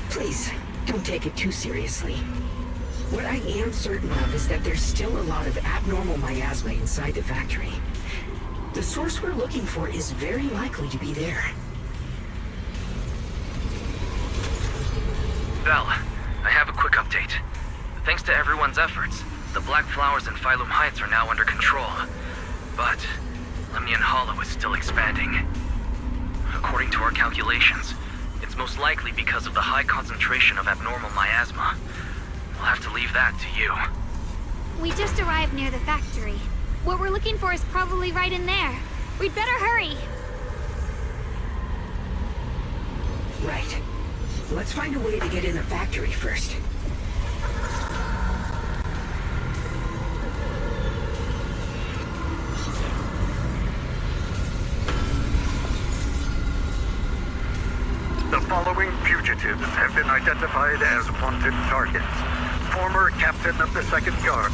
Please, don't take it too seriously. What I am certain of is that there's still a lot of abnormal miasma inside the factory. The source we're looking for is very likely to be there. Belle, I have a quick update. Thanks to everyone's efforts, the Black Flowers in Phylum Heights are now under control. But Lemnian Hollow is still expanding. According to our calculations, it's most likely because of the high concentration of abnormal miasma. We'll have to leave that to you. We just arrived near the factory. What we're looking for is probably right in there. We'd better hurry. Right. Let's find a way to get in the factory first. The following fugitives have been identified as wanted targets. Former captain of the 2nd Guard.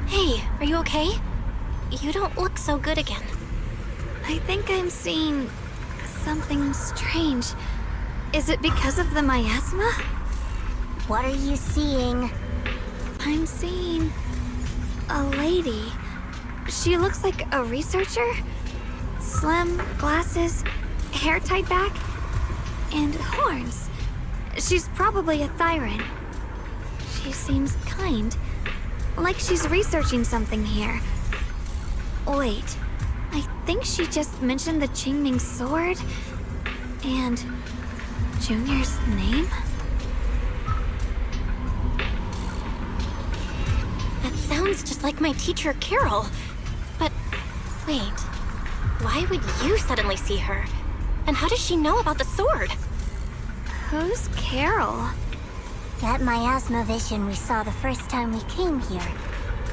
Hey, are you okay? You don't look so good again. I think I'm seeing something strange. Is it because of the miasma? What are you seeing? I'm seeing a lady. She looks like a researcher. Slim, glasses, hair tied back, and horns. She's probably a Thyran. She seems kind. Like she's researching something here. Wait, I think she just mentioned the Qingming sword and Junior's name? That sounds just like my teacher, Carol. But wait, why would you suddenly see her? And how does she know about the sword? Who's Carol? That miasma vision we saw the first time we came here.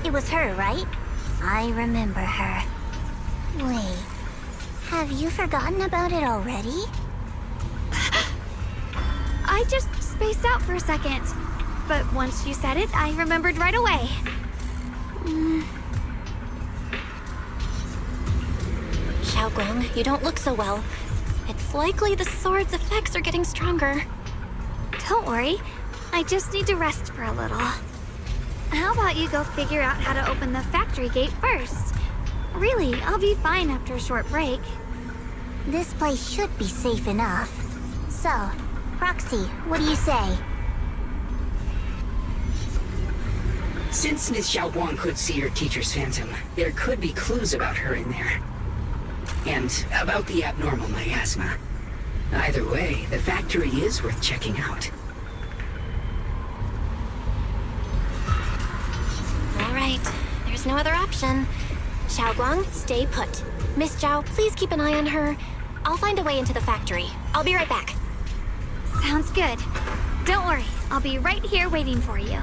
It was her, right? I remember her. Wait, have you forgotten about it already? I just spaced out for a second. But once you said it, I remembered right away. Xiaoguang, you don't look so well. It's likely the sword's effects are getting stronger. Don't worry. I just need to rest for a little. How about you go figure out how to open the factory gate first? Really, I'll be fine after a short break. This place should be safe enough. So, Roxy, what do you say? Since Miss Xiaoguang could see her teacher's phantom, there could be clues about her in there. And about the abnormal miasma. Either way, the factory is worth checking out. All right, there's no other option. Xiaoguang, stay put. Miss Zhao, please keep an eye on her. I'll find a way into the factory. I'll be right back. Sounds good. Don't worry, I'll be right here waiting for you.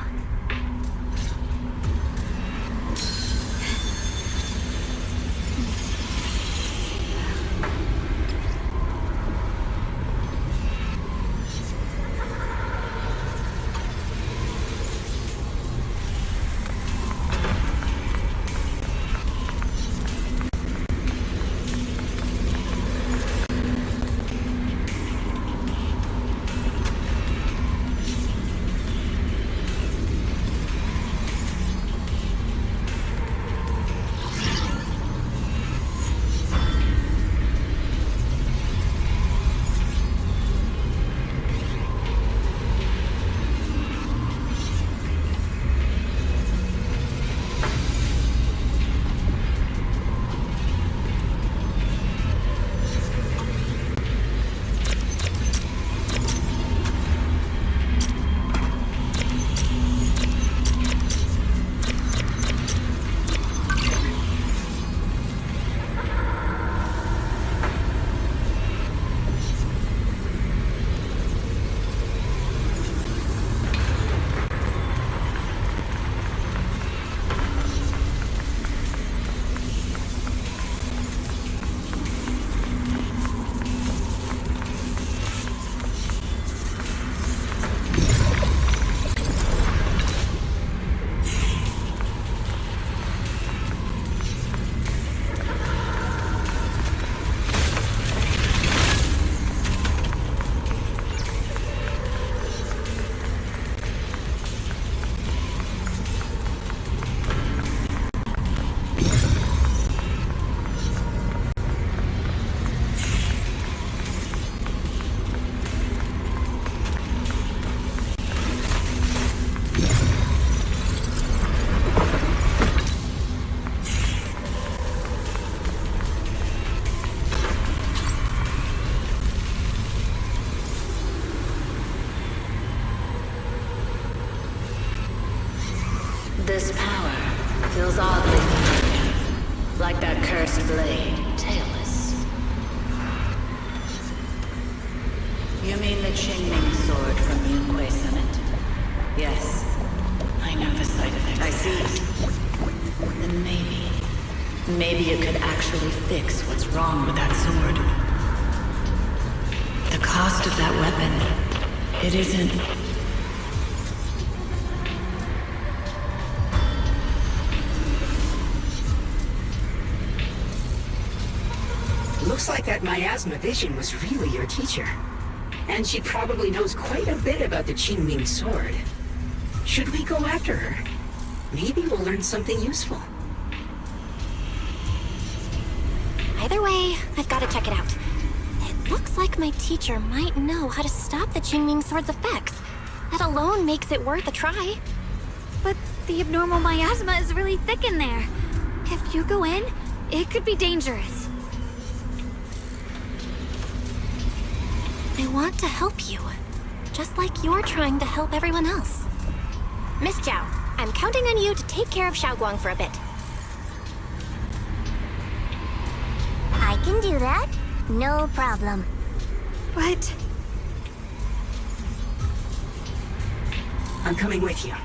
This power feels oddly familiar, like that cursed blade, tailless. You mean the Qingming sword from Yunque Summit? Yes, I know the side effects. I see. Then maybe it could actually fix what's wrong with that sword. The cost of that weapon, it isn't... Looks like that miasma vision was really your teacher. And she probably knows quite a bit about the Qingming sword. Should we go after her? Maybe we'll learn something useful. Either way, I've got to check it out. It looks like my teacher might know how to stop the Qingming sword's effects. That alone makes it worth a try. But the abnormal miasma is really thick in there. If you go in, it could be dangerous. I want to help you, just like you're trying to help everyone else. Miss Zhao, I'm counting on you to take care of Xiaoguang for a bit. I can do that. No problem. But... I'm coming with you.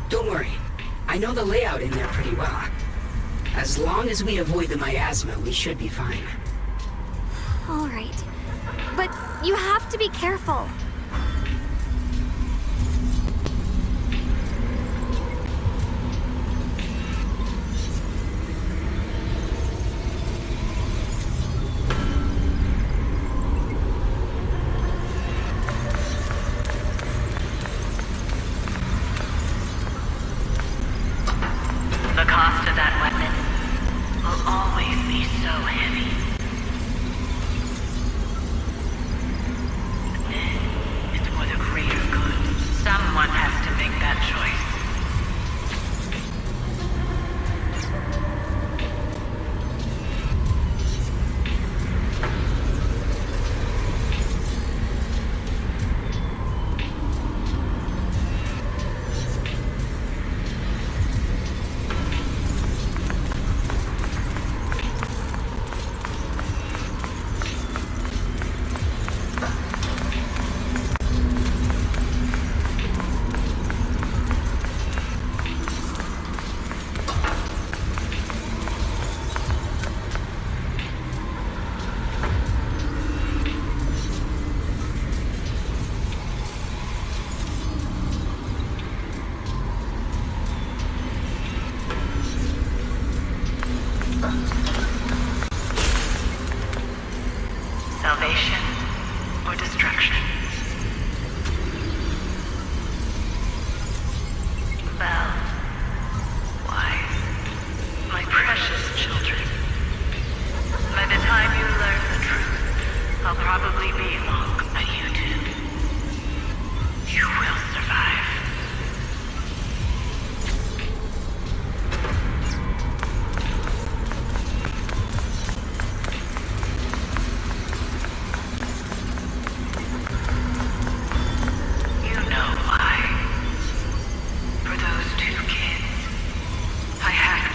Don't worry. I know the layout in there pretty well. As long as we avoid the miasma, we should be fine. all right. But you have to be careful. The cost of that weapon will always be so heavy. But then, it's for the greater good. Someone has to make that choice. salvation or destruction. Well, wise, my precious children. By the time you learn the truth, I'll probably be long, but you do. You will survive. You know why. For those two kids.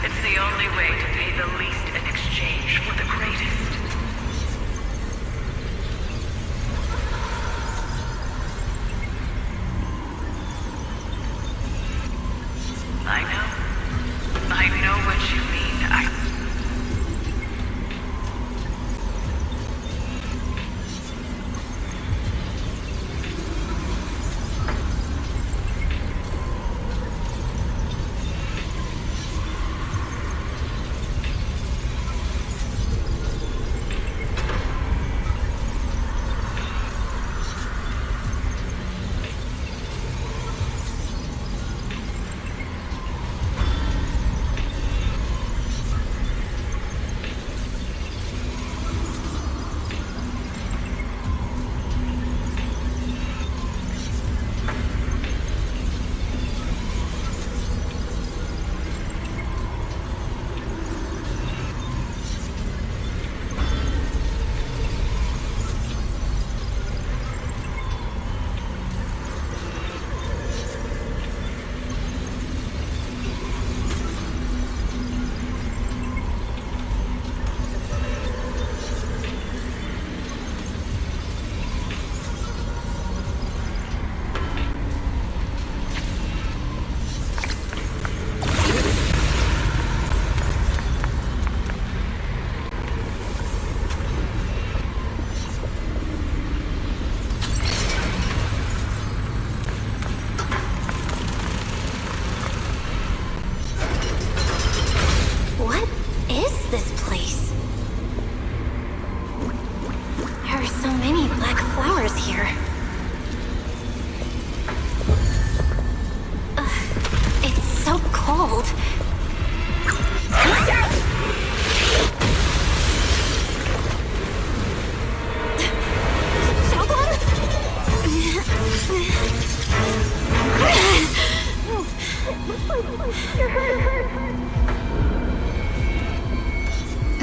It's the only way to pay the least in exchange for the greatest. I know what you mean. What is this place? There are so many black flowers here. Ugh, it's so cold.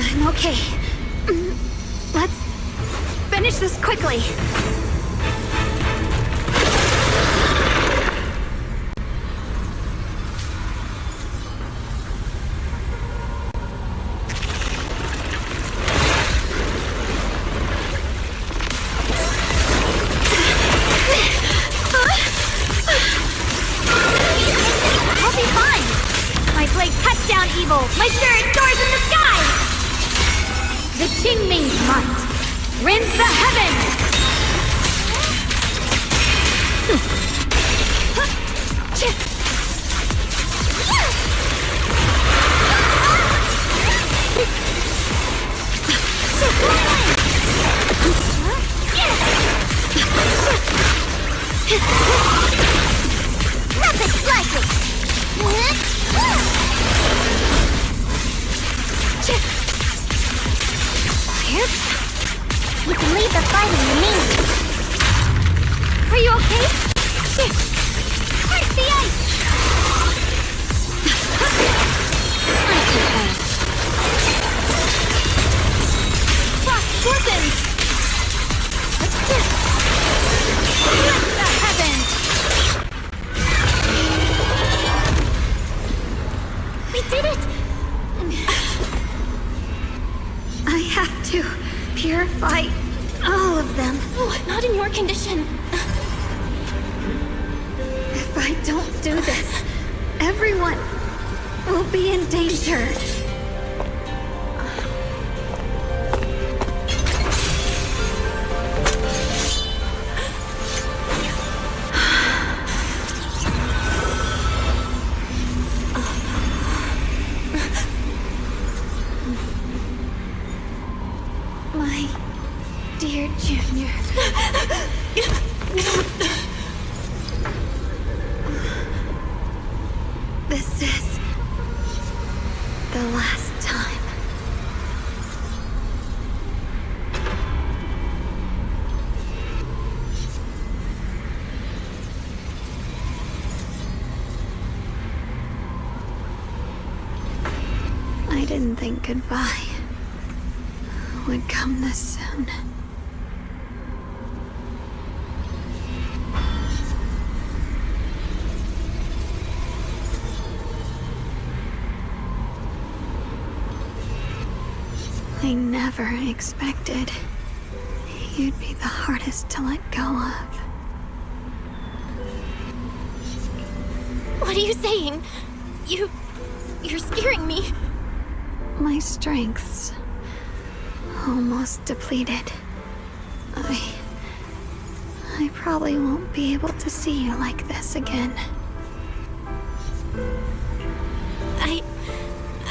I'm okay. Let's finish this quickly. I'll be fine! My blade cuts down evil! My spirit soars in the sky! The Qingming's might rends the heavens! Nothing's likely! You can leave the fighting to me. Are you okay? Break the ice! Frost shortens! Rend the heavens! We did it! I have to purify all of them. Oh, not in your condition. If I don't do this, everyone will be in danger. My dear Junior. This is the last time. I didn't think goodbye would come this soon. I never expected you'd be the hardest to let go of. What are you saying? You're scaring me. My strength's almost depleted. I probably won't be able to see you like this again.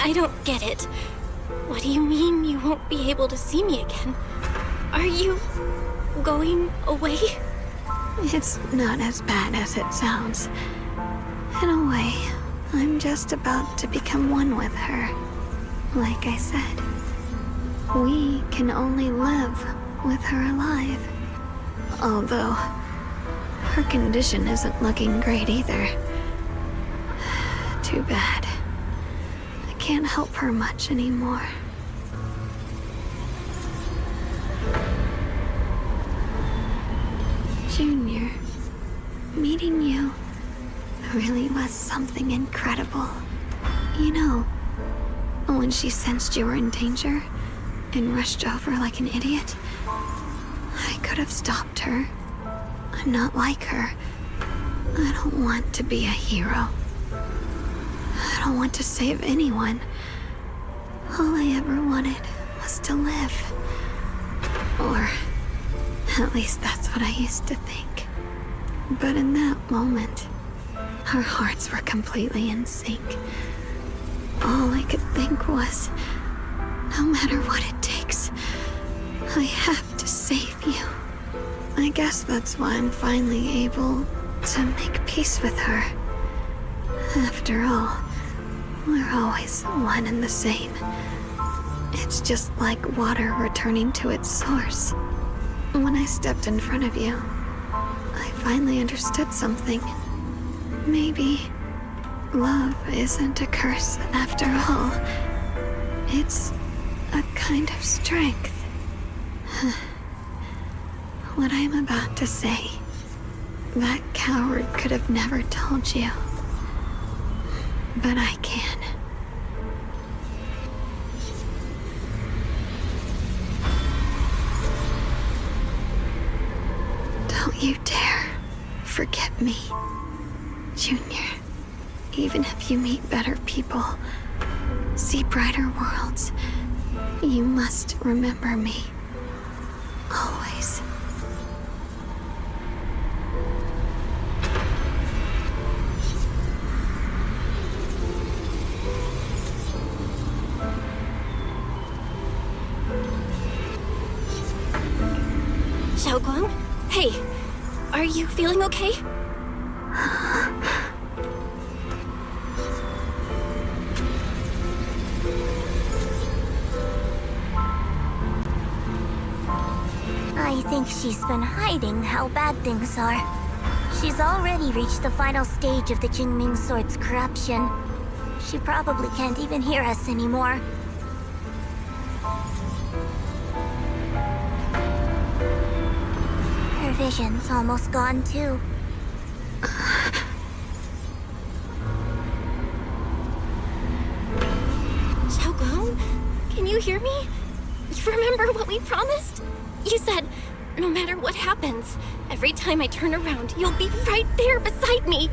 I don't get it. What do you mean you won't be able to see me again? Are you going away? It's not as bad as it sounds. In a way, I'm just about to become one with her. Like I said, we can only live with her alive. Although, her condition isn't looking great either. Too bad. I can't help her much anymore. Junior, meeting you really was something incredible. You know, when she sensed you were in danger and rushed over like an idiot, I could have stopped her. I'm not like her. I don't want to be a hero. I don't want to save anyone. All I ever wanted was to live. Or at least that's what I used to think. But in that moment, our hearts were completely in sync. All I could think was, no matter what it takes, I have to save you. I guess that's why I'm finally able to make peace with her. After all, we're always one and the same. It's just like water returning to its source. When I stepped in front of you, I finally understood something. Maybe love isn't a curse after all. It's a kind of strength. What I'm about to say, that coward could have never told you. But I can. Don't you dare forget me, Junior. Even if you meet better people, see brighter worlds, you must remember me. Always. Xiaoguang? Hey, are you feeling okay? I think she's been hiding how bad things are. She's already reached the final stage of the Qingming Sword's corruption. She probably can't even hear us anymore. Her vision's almost gone too. Xiaoguang, can you hear me? You remember what we promised? You said, no matter what happens, every time I turn around, you'll be right there beside me.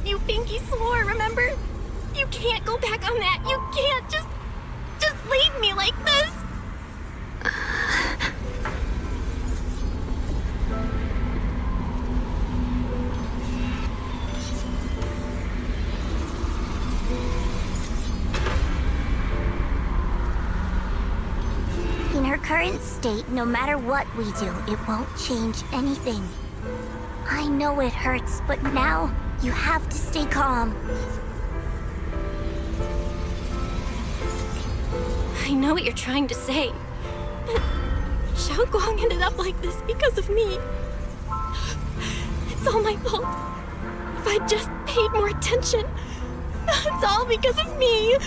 You pinky swore, remember? You can't go back on that. You can't just leave me like this. In her current state, no matter what we do, it won't change anything. I know it hurts, but now you have to stay calm. I know what you're trying to say. But Xiao Guang ended up like this because of me. It's all my fault. If I'd just paid more attention, it's all because of me.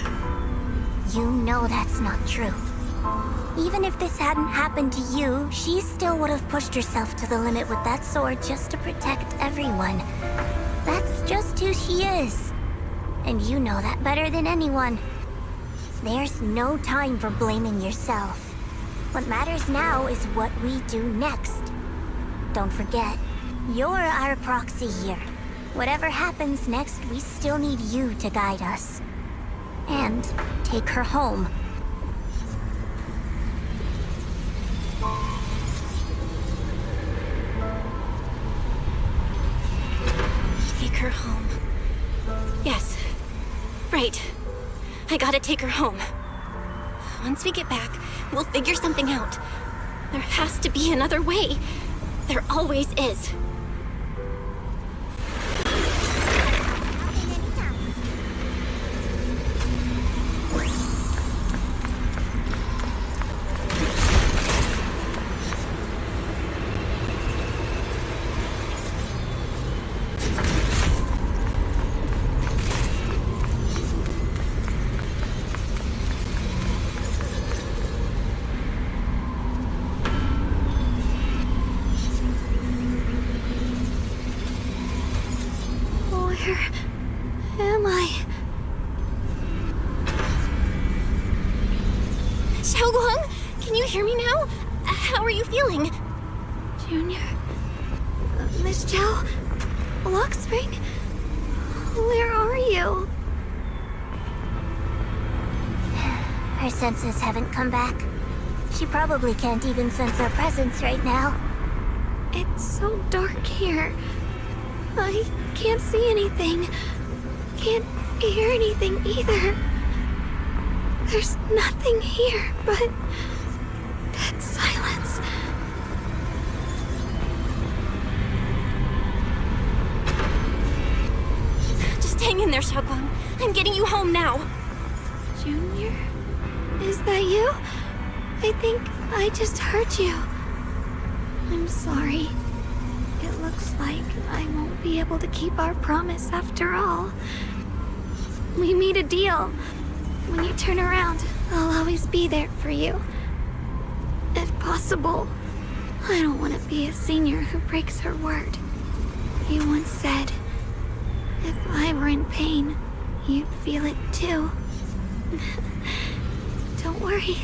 You know that's not true. Even if this hadn't happened to you, she still would have pushed herself to the limit with that sword just to protect everyone. That's just who she is. And you know that better than anyone. There's no time for blaming yourself. What matters now is what we do next. Don't forget, you're our proxy here. Whatever happens next, we still need you to guide us. And take her home. Take her home. Yes. Right. I gotta take her home. Once we get back, we'll figure something out. There has to be another way. There always is. Where am I? Xiao Guang, can you hear me now? How are you feeling? Junior? Miss Zhao? Lock Spring? Where are you? Her senses haven't come back. She probably can't even sense our presence right now. It's so dark here. I can't see anything. Can't hear anything either. There's nothing here but dead silence. Just hang in there, Xiao Guang. I'm getting you home now. Junior? Is that you? I think I just heard you. I'm sorry. It looks like I won't be able to keep our promise after all. We made a deal. When you turn around, I'll always be there for you. If possible, I don't want to be a senior who breaks her word. You once said, if I were in pain, you'd feel it too. Don't worry.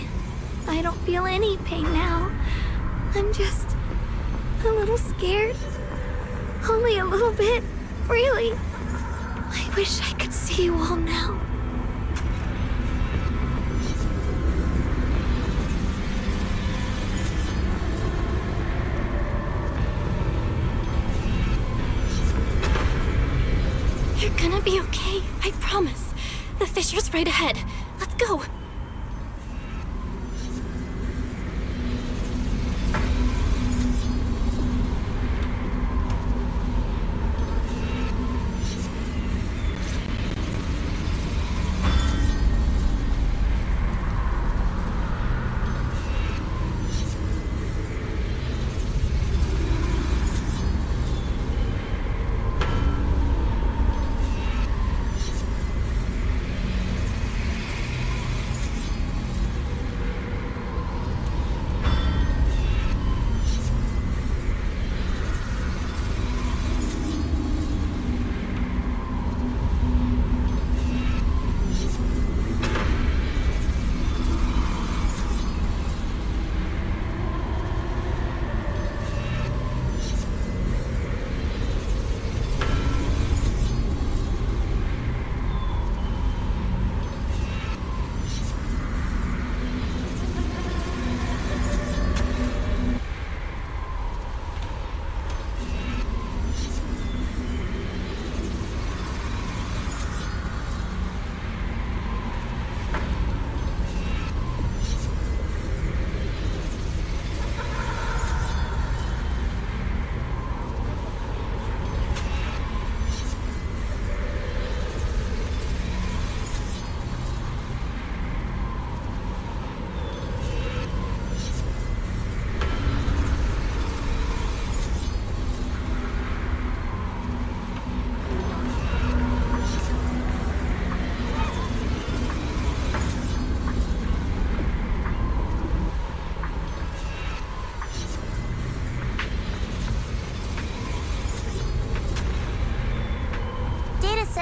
I don't feel any pain now. I'm just a little scared. Only a little bit, really. I wish I could see you all now. You're gonna be okay, I promise. The fissure's right ahead. Let's go.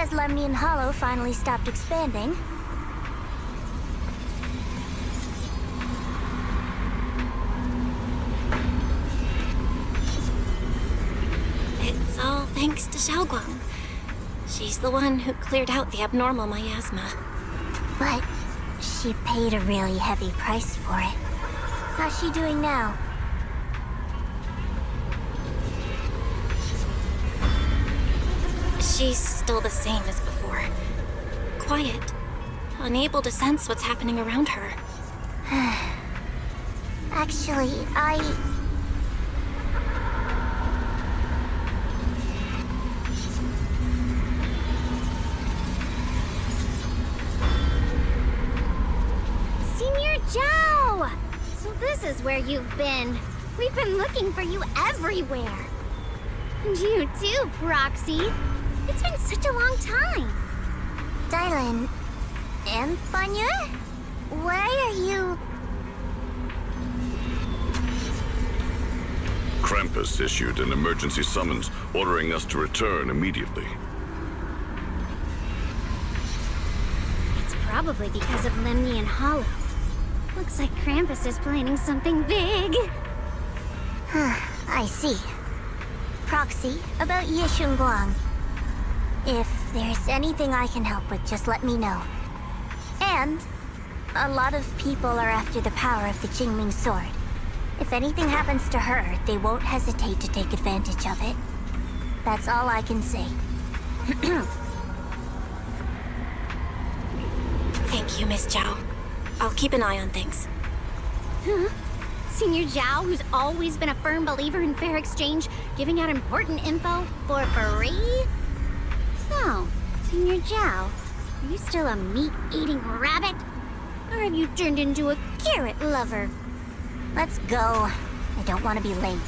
Has Lemnian Hollow finally stopped expanding? It's all thanks to Xiaoguang. She's the one who cleared out the abnormal miasma. But she paid a really heavy price for it. How's she doing now? She's still the same as before. Quiet. Unable to sense what's happening around her. Actually, Senior Zhao! So this is where you've been. We've been looking for you everywhere. And you too, Proxy. It's been such a long time. Dylan, Empanya? Why are you... Krampus issued an emergency summons ordering us to return immediately. It's probably because of Lemnian Hollow. Looks like Krampus is planning something big. I see. Proxy, about Yishunguang. If there's anything I can help with, just let me know. And a lot of people are after the power of the Qingming sword. If anything happens to her, they won't hesitate to take advantage of it. That's all I can say. Thank you, Miss Zhao. I'll keep an eye on things. Huh? Senior Zhao, who's always been a firm believer in fair exchange, giving out important info for free? So, Senior Zhao, are you still a meat-eating rabbit? Or have you turned into a carrot lover? Let's go. I don't want to be late.